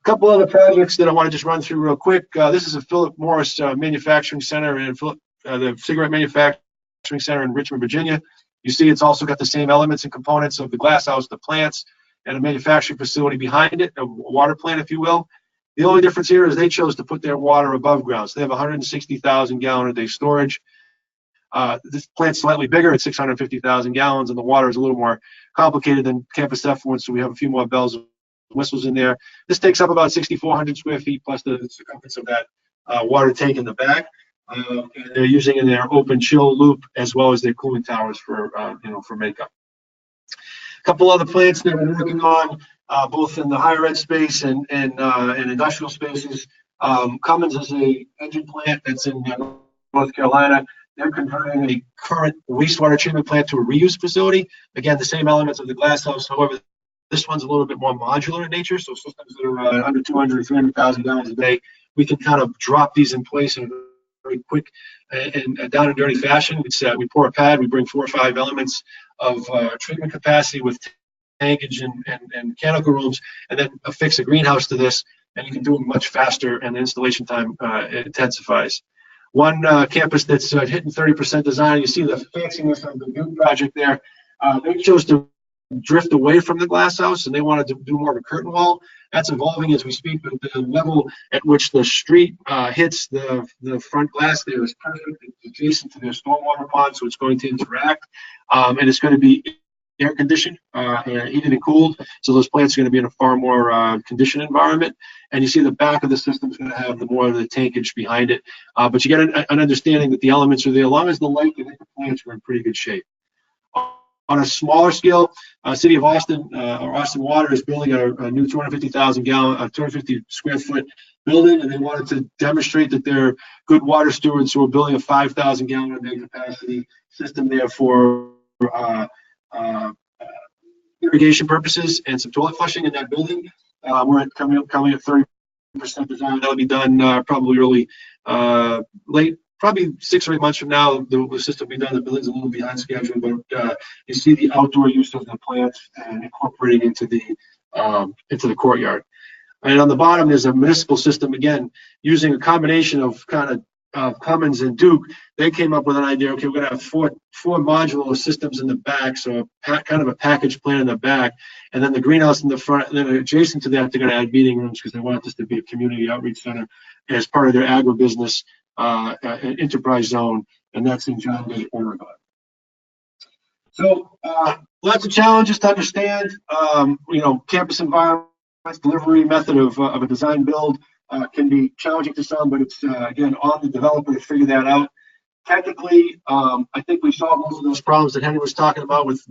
Speaker 4: A couple other projects that I want to just run through real quick. This is a Philip Morris Manufacturing Center and the Cigarette Manufacturing Center in Richmond, Virginia. You see it's also got the same elements and components of the glass house, the plants, and a manufacturing facility behind it, a water plant, if you will. The only difference here is they chose to put their water above ground. So they have 160,000 gallon a day storage. This plant's slightly bigger at 650,000 gallons, and the water is a little more complicated than Campus F1, so we have a few more bells and whistles in there. This takes up about 6,400 square feet plus the circumference of that water tank in the back. And they're using in their open chill loop as well as their cooling towers for for makeup. A couple other plants that we're working on, both in the higher ed space and industrial spaces. Cummins is a engine plant that's in North Carolina. They're converting a current wastewater treatment plant to a reuse facility. Again, the same elements of the glass house. However, this one's a little bit more modular in nature. So systems that are under 200 or 300,000 gallons a day, we can kind of drop these in place in a very quick and down and dirty fashion. We pour a pad, we bring 4 or 5 elements of treatment capacity with tankage and mechanical rooms, and then affix a greenhouse to this, and you can do it much faster, and the installation time intensifies. One campus that's hitting 30% design, you see the fanciness of the new project there. They chose to drift away from the glass house, and they wanted to do more of a curtain wall. That's evolving as we speak, but the level at which the street hits the front glass there is perfect. It's adjacent to their stormwater pond, so it's going to interact, and it's going to be air conditioned, heated and cooled. So those plants are going to be in a far more conditioned environment. And you see the back of the system is going to have the more of the tankage behind it. But you get an understanding that the elements are there. As long as the light and the plants are in pretty good shape. On a smaller scale, City of Austin, or Austin Water, is building a new 250,000 gallon, 250 square foot building, and they wanted to demonstrate that they're good water stewards. So we're building a 5,000 gallon a day capacity system there for irrigation purposes and some toilet flushing in that building. We're coming at 30% design. That'll be done probably late, probably 6 or 8 months from now. The system will be done. The building's a little behind schedule, but you see the outdoor use of the plants and incorporating into the courtyard. And on the bottom, there's a municipal system, again, using a combination of kind of Cummins and Duke. They came up with an idea, okay, we're going to have four modular systems in the back, so kind of a package plan in the back, and then the greenhouse in the front, and then adjacent to that, they're going to add meeting rooms because they want this to be a community outreach center as part of their agribusiness enterprise zone, and that's in John Day, Oregon. So lots of challenges to understand. Campus environment, delivery method of a design build can be challenging to some, but it's again on the developer to figure that out. Technically, I think we solved most of those problems that Henry was talking about with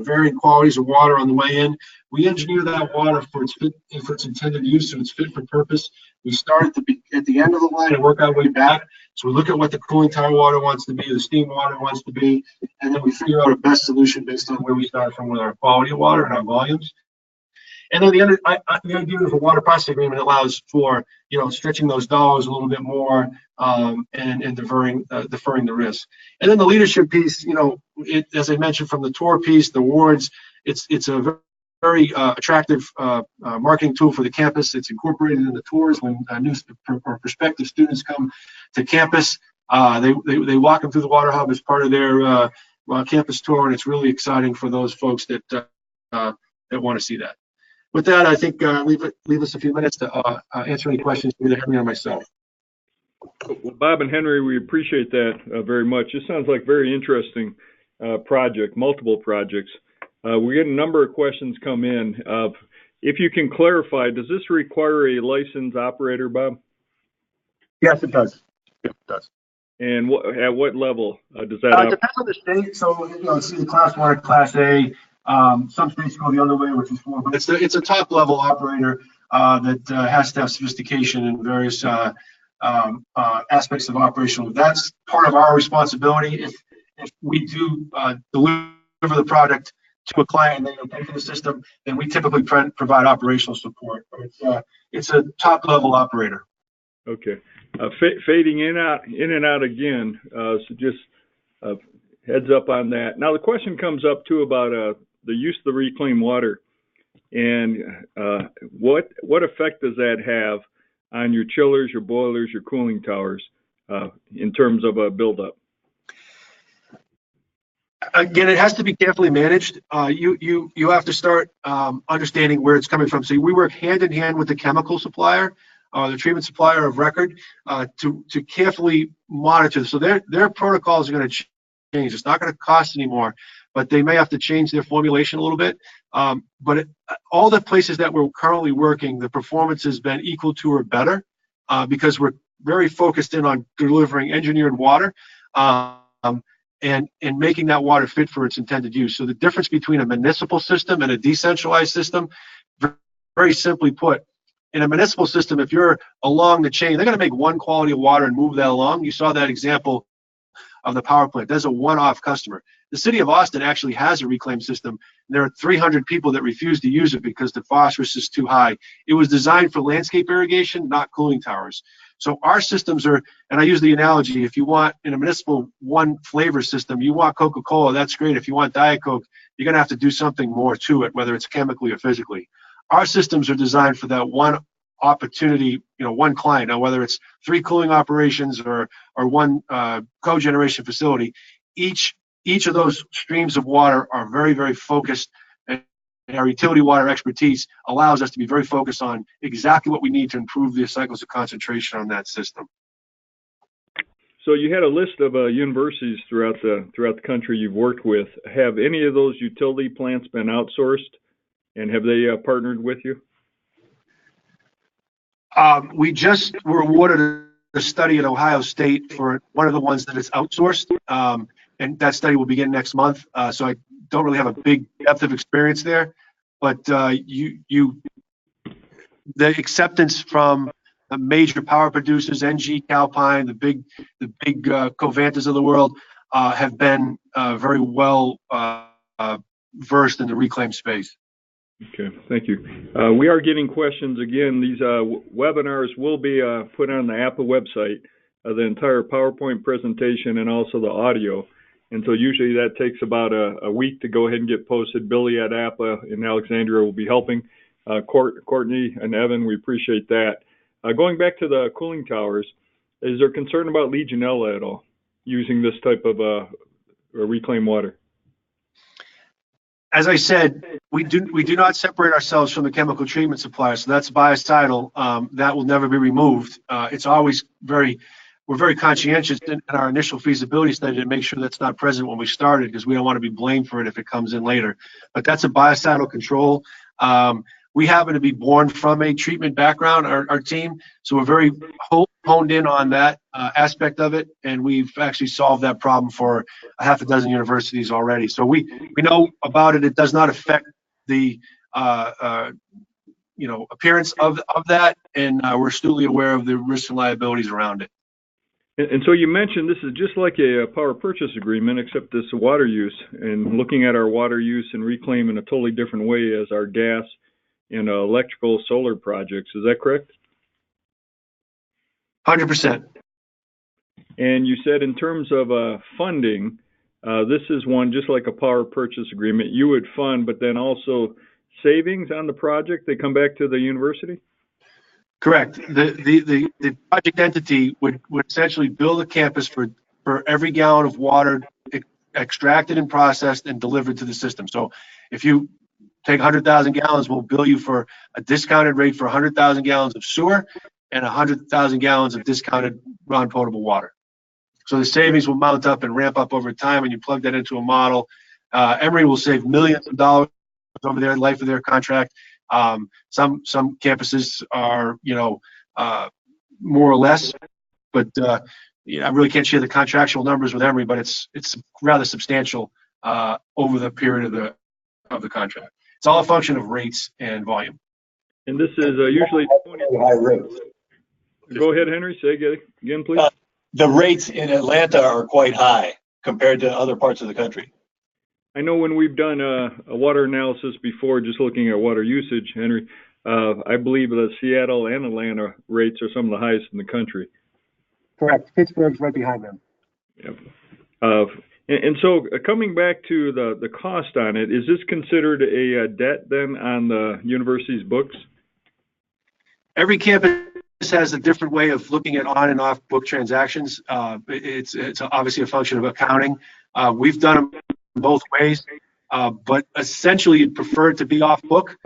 Speaker 4: varying qualities of water on the way in. We engineer that water for its intended use, so it's fit for purpose. We start at the end of the line and work our way back. So we look at what the cooling tower water wants to be, the steam water wants to be, and then we figure out a best solution based on where we start from with our quality of water and our volumes. And then the idea of a water processing agreement allows for stretching those dollars a little bit more and deferring the risk. And then the leadership piece, as I mentioned from the tour piece, the awards, it's a very attractive marketing tool for the campus. It's incorporated in the tours when new or prospective students come to campus. They walk them through the water hub as part of their campus tour, and it's really exciting for those folks that want to see that. With that, I think leave us a few minutes to answer any questions, either Henry or myself.
Speaker 1: Well, Bob and Henry, we appreciate that very much. This sounds like a very interesting project, multiple projects. We get a number of questions come in. If you can clarify, does this require a licensed operator, Bob?
Speaker 4: Yes, it does. It does.
Speaker 1: And at what level does that?
Speaker 4: It depends on the state. So it's either Class 1 or Class A. Some states go the other way, which is 4, but it's a top level operator that has to have sophistication in various aspects of operational. That's part of our responsibility. If we do deliver the product to a client and they don't pay for the system, then we typically provide operational support. It's a top level operator.
Speaker 1: Okay. Fading in and out again. So just heads up on that. Now the question comes up too about the use of the reclaimed water, and what effect does that have on your chillers, your boilers, your cooling towers in terms of a buildup?
Speaker 4: Again, it has to be carefully managed. You have to start understanding where it's coming from. So we work hand in hand with the chemical supplier, the treatment supplier of record, to carefully monitor. So their protocols are going to change. It's not going to cost anymore, but they may have to change their formulation a little bit. All the places that we're currently working, the performance has been equal to or better because we're very focused in on delivering engineered water. And making that water fit for its intended use. So the difference between a municipal system and a decentralized system, very simply put, in a municipal system, if you're along the chain, they're going to make one quality of water and move that along. You saw that example of the power plant. That's a one-off customer. The city of Austin actually has a reclaim system. There are 300 people that refuse to use it because the phosphorus is too high. It was designed for landscape irrigation, not cooling towers. So our systems are, and I use the analogy, if you want in a municipal one flavor system, you want Coca-Cola, that's great. If you want Diet Coke, you're going to have to do something more to it, whether it's chemically or physically. Our systems are designed for that one opportunity, one client. Now, whether it's 3 cooling operations or one cogeneration facility, each of those streams of water are very, very focused, and our utility water expertise allows us to be very focused on exactly what we need to improve the cycles of concentration on that system.
Speaker 1: So you had a list of universities throughout the country you've worked with. Have any of those utility plants been outsourced, and have they partnered with you?
Speaker 4: We just were awarded a study at Ohio State for one of the ones that is outsourced, and that study will begin next month. So I don't really have a big depth of experience there, but the acceptance from the major power producers, NG, Calpine, the big Covantas of the world, have been very well versed in the reclaim space.
Speaker 1: Okay, thank you. We are getting questions again. These webinars will be put on the APA website, the entire PowerPoint presentation and also the audio. And so usually that takes about a week to go ahead and get posted. Billy at APA in Alexandria will be helping. Courtney and Evan, we appreciate that. Going back to the cooling towers, is there concern about Legionella at all using this type of reclaimed water?
Speaker 4: As I said, we do not separate ourselves from the chemical treatment supplier, so that's biocidal. That will never be removed. It's always we're very conscientious in our initial feasibility study to make sure that's not present when we started, because we don't want to be blamed for it if it comes in later. But that's a biocidal control. We happen to be born from a treatment background, our team, so we're very honed in on that aspect of it, and we've actually solved that problem for a half a dozen universities already. So we know about it. It does not affect the appearance of that, and we're astutely aware of the risks and liabilities around it.
Speaker 1: And so you mentioned this is just like a power purchase agreement, except this water use, and looking at our water use and reclaim in a totally different way as our gas and electrical solar projects. Is that correct?
Speaker 4: 100%.
Speaker 1: And you said in terms of funding, this is one just like a power purchase agreement. You would fund, but then also savings on the project, they come back to the university?
Speaker 4: Correct. The project entity would essentially build a campus for every gallon of water extracted and processed and delivered to the system. So if you take 100,000 gallons, we'll bill you for a discounted rate for 100,000 gallons of sewer and 100,000 gallons of discounted non-potable water. So the savings will mount up and ramp up over time, and you plug that into a model. Emory will save millions of dollars over their life of their contract. Some campuses are, more or less, but I really can't share the contractual numbers with Emory, but it's rather substantial over the period of the contract. It's all a function of rates and volume.
Speaker 1: And this is usually 20
Speaker 2: high rates.
Speaker 1: Go ahead, Henry. Say again, please.
Speaker 2: The rates in Atlanta are quite high compared to other parts of the country.
Speaker 1: I know when we've done a water analysis before, just looking at water usage, Henry, I believe the Seattle and Atlanta rates are some of the highest in the country.
Speaker 4: Correct. Pittsburgh's right behind them.
Speaker 1: Yep. And so coming back to the cost on it, is this considered a debt then on the university's books?
Speaker 4: Every campus has a different way of looking at on and off book transactions. It's obviously a function of accounting. We've done them both ways, but essentially you'd prefer it to be off book.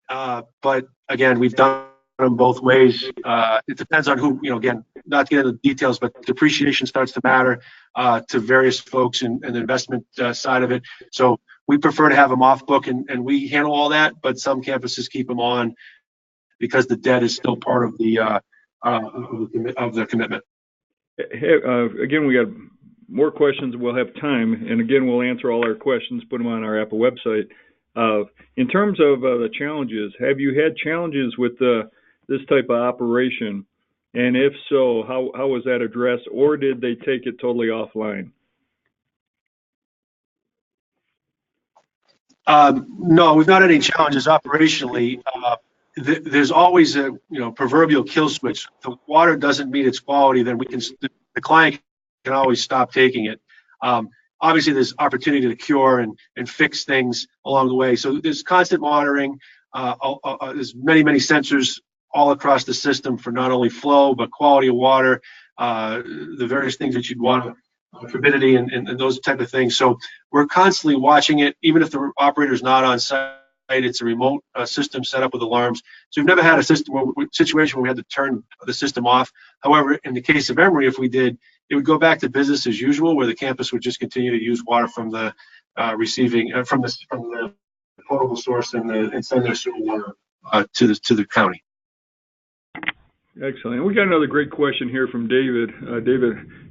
Speaker 4: But again, we've done them both ways. It depends on who, again, not to get into the details, but depreciation starts to matter to various folks in the investment side of it. So we prefer to have them off book, and we handle all that, but some campuses keep them on because the debt is still part of the commitment.
Speaker 1: Again, we got more questions. We'll have time, and again, we'll answer all our questions, put them on our Apple website. In terms of the challenges, have you had challenges with this type of operation? And if so, how was that addressed, or did they take it totally offline?
Speaker 4: No, we've not had any challenges operationally. There's always a proverbial kill switch. If the water doesn't meet its quality, then the client can always stop taking it. Obviously, there's opportunity to cure and fix things along the way. So there's constant monitoring. There's many sensors all across the system for not only flow but quality of water, the various things that you'd want, turbidity and those type of things. So we're constantly watching it, even if the operator's not on site. It's a remote system set up with alarms. So we've never had a situation where we had to turn the system off. However, in the case of Emory, if we did, it would go back to business as usual, where the campus would just continue to use water from the from the potable source and send their sewer water to the county.
Speaker 1: Excellent. We got another great question here from David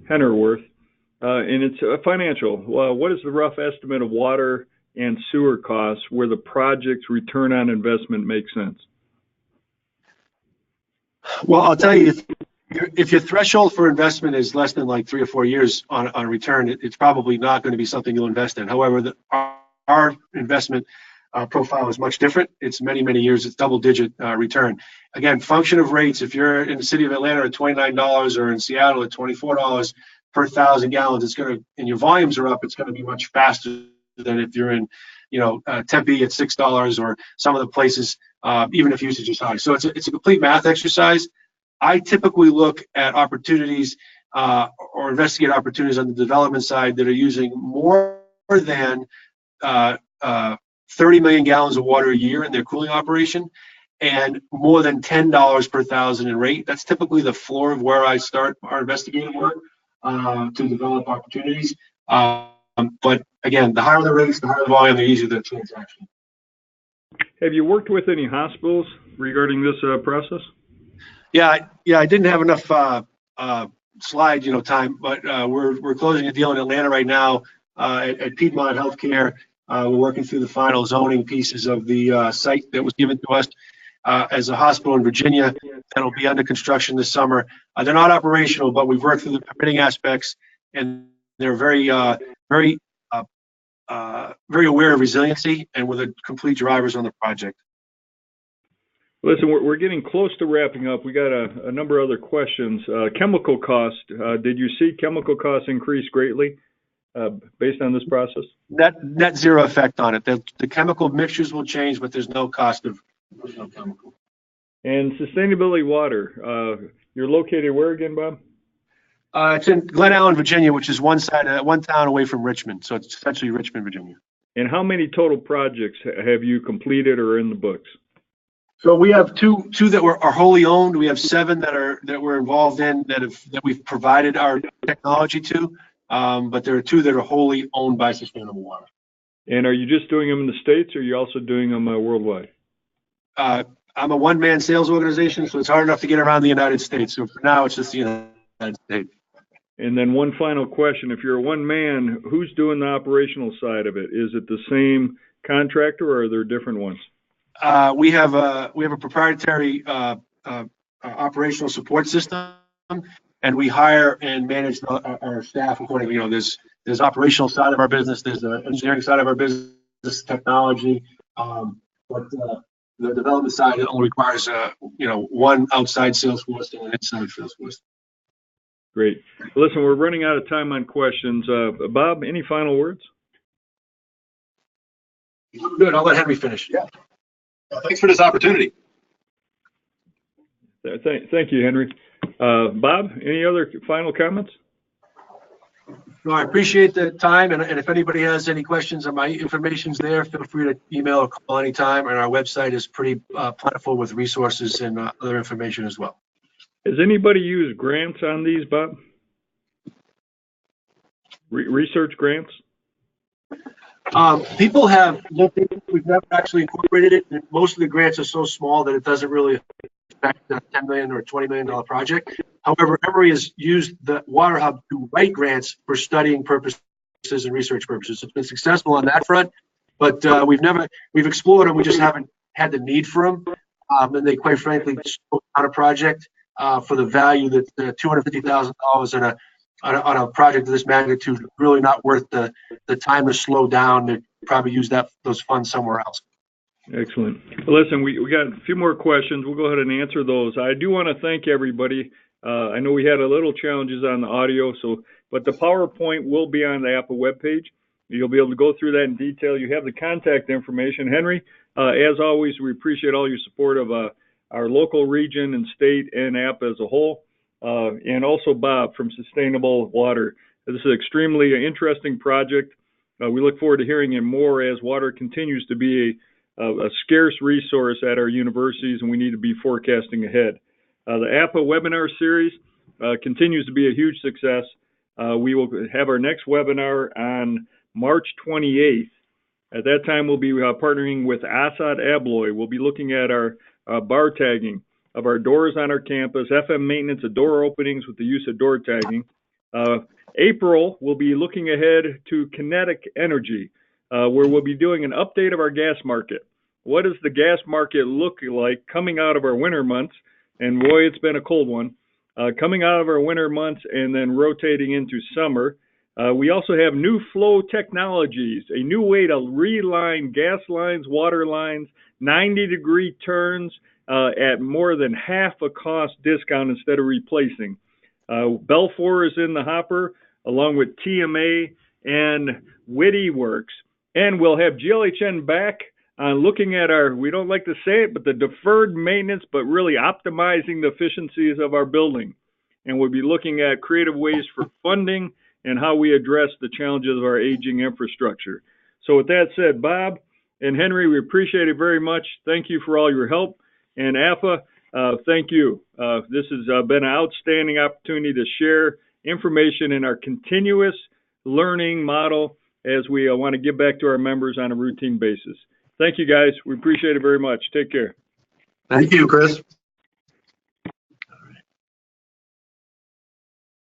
Speaker 1: Hennerworth, and it's financial. What is the rough estimate of water and sewer costs where the project's return on investment makes sense?
Speaker 4: Well, I'll tell you, if your threshold for investment is less than like 3 or 4 years on a return, it's probably not going to be something you'll invest in. However, our investment profile is much different. It's many years. It's double-digit return. Again, function of rates. If you're in the city of Atlanta at $29 or in Seattle at $24 per 1,000 gallons, and your volumes are up, it's going to be much faster than if you're in, Tempe at $6 or some of the places, even if usage is high. So it's a complete math exercise. I typically look at opportunities or investigate opportunities on the development side that are using more than 30 million gallons of water a year in their cooling operation and more than $10 per 1,000 in rate. That's typically the floor of where I start our investigating work to develop opportunities. But again, the higher the rates, the higher the volume, the easier the transaction.
Speaker 1: Have you worked with any hospitals regarding this process?
Speaker 4: Yeah, I didn't have enough slide, time, but we're closing a deal in Atlanta right now at Piedmont Healthcare. We're working through the final zoning pieces of the site that was given to us as a hospital in Virginia that'll be under construction this summer. They're not operational, but we've worked through the permitting aspects, and they're very aware of resiliency and with the complete drivers on the project.
Speaker 1: Listen, we're getting close to wrapping up. We got a number of other questions. Chemical cost, did you see chemical costs increase greatly based on this process?
Speaker 4: Net zero effect on it. The chemical mixtures will change, but there's no cost of additional chemical.
Speaker 1: And sustainability water, you're located where again, Bob?
Speaker 4: It's in Glen Allen, Virginia, which is one town away from Richmond. So it's essentially Richmond, Virginia.
Speaker 1: And how many total projects have you completed or are in the books?
Speaker 4: So we have two that are wholly owned. We have 7 that we're involved in that we've provided our technology to. But there are 2 that are wholly owned by Sustainable Water.
Speaker 1: And are you just doing them in the States, or are you also doing them worldwide?
Speaker 4: I'm a one-man sales organization, so it's hard enough to get around the United States. So for now, it's just the United States.
Speaker 1: And then one final question. If you're one man, who's doing the operational side of it? Is it the same contractor or are there different ones?
Speaker 4: We have a proprietary operational support system, and we hire and manage our staff accordingly. There's operational side of our business, there's the engineering side of our business, technology, but the development side only requires one outside sales force and an inside sales force.
Speaker 1: Great. Listen, we're running out of time on questions. Bob, any final words?
Speaker 4: Good. I'll let Henry finish.
Speaker 2: Yeah. Thanks for this opportunity.
Speaker 1: Thank you, Henry. Bob, any other final comments?
Speaker 4: No, I appreciate the time, and if anybody has any questions, my information's there. Feel free to email or call anytime, and our website is pretty plentiful with resources and other information as well.
Speaker 1: Has anybody used grants on these, Bob? Research grants?
Speaker 4: People have looked into it. We've never actually incorporated it. And most of the grants are so small that it doesn't really affect a $10 million or $20 million project. However, Emory has used the Water Hub to write grants for studying purposes and research purposes. It's been successful on that front, but we've explored them. We just haven't had the need for them. And they, quite frankly, slow down a project for the value that $250,000 on a project of this magnitude is really not worth the time to slow down. To probably use those funds somewhere else.
Speaker 1: Excellent. Well, listen, we got a few more questions. We'll go ahead and answer those. I do want to thank everybody. I know we had a little challenges on the audio, but the PowerPoint will be on the Apple webpage. You'll be able to go through that in detail. You have the contact information. Henry, as always, we appreciate all your support of our local region and state and APA as a whole. And also Bob from Sustainable Water. This is an extremely interesting project. We look forward to hearing more as water continues to be a scarce resource at our universities, and we need to be forecasting ahead. The APA webinar series continues to be a huge success. We will have our next webinar on March 28th. At that time, we'll be partnering with Assad Abloy. We'll be looking at our bar tagging of our doors on our campus, FM maintenance of door openings with the use of door tagging. April, we'll be looking ahead to kinetic energy, where we'll be doing an update of our gas market. What does the gas market look like coming out of our winter months? And boy, it's been a cold one. Coming out of our winter months and then rotating into summer. We also have new flow technologies, a new way to reline gas lines, water lines, 90-degree turns, at more than half a cost discount instead of replacing. Belfour is in the hopper, along with TMA and Witty Works. And we'll have GLHN back on looking at our, we don't like to say it, but the deferred maintenance, but really optimizing the efficiencies of our building. And we'll be looking at creative ways for funding and how we address the challenges of our aging infrastructure. So with that said, Bob and Henry, we appreciate it very much. Thank you for all your help. And APA, thank you. This has been an outstanding opportunity to share information in our continuous learning model as we want to give back to our members on a routine basis. Thank you, guys. We appreciate it very much. Take care.
Speaker 2: Thank you, Chris.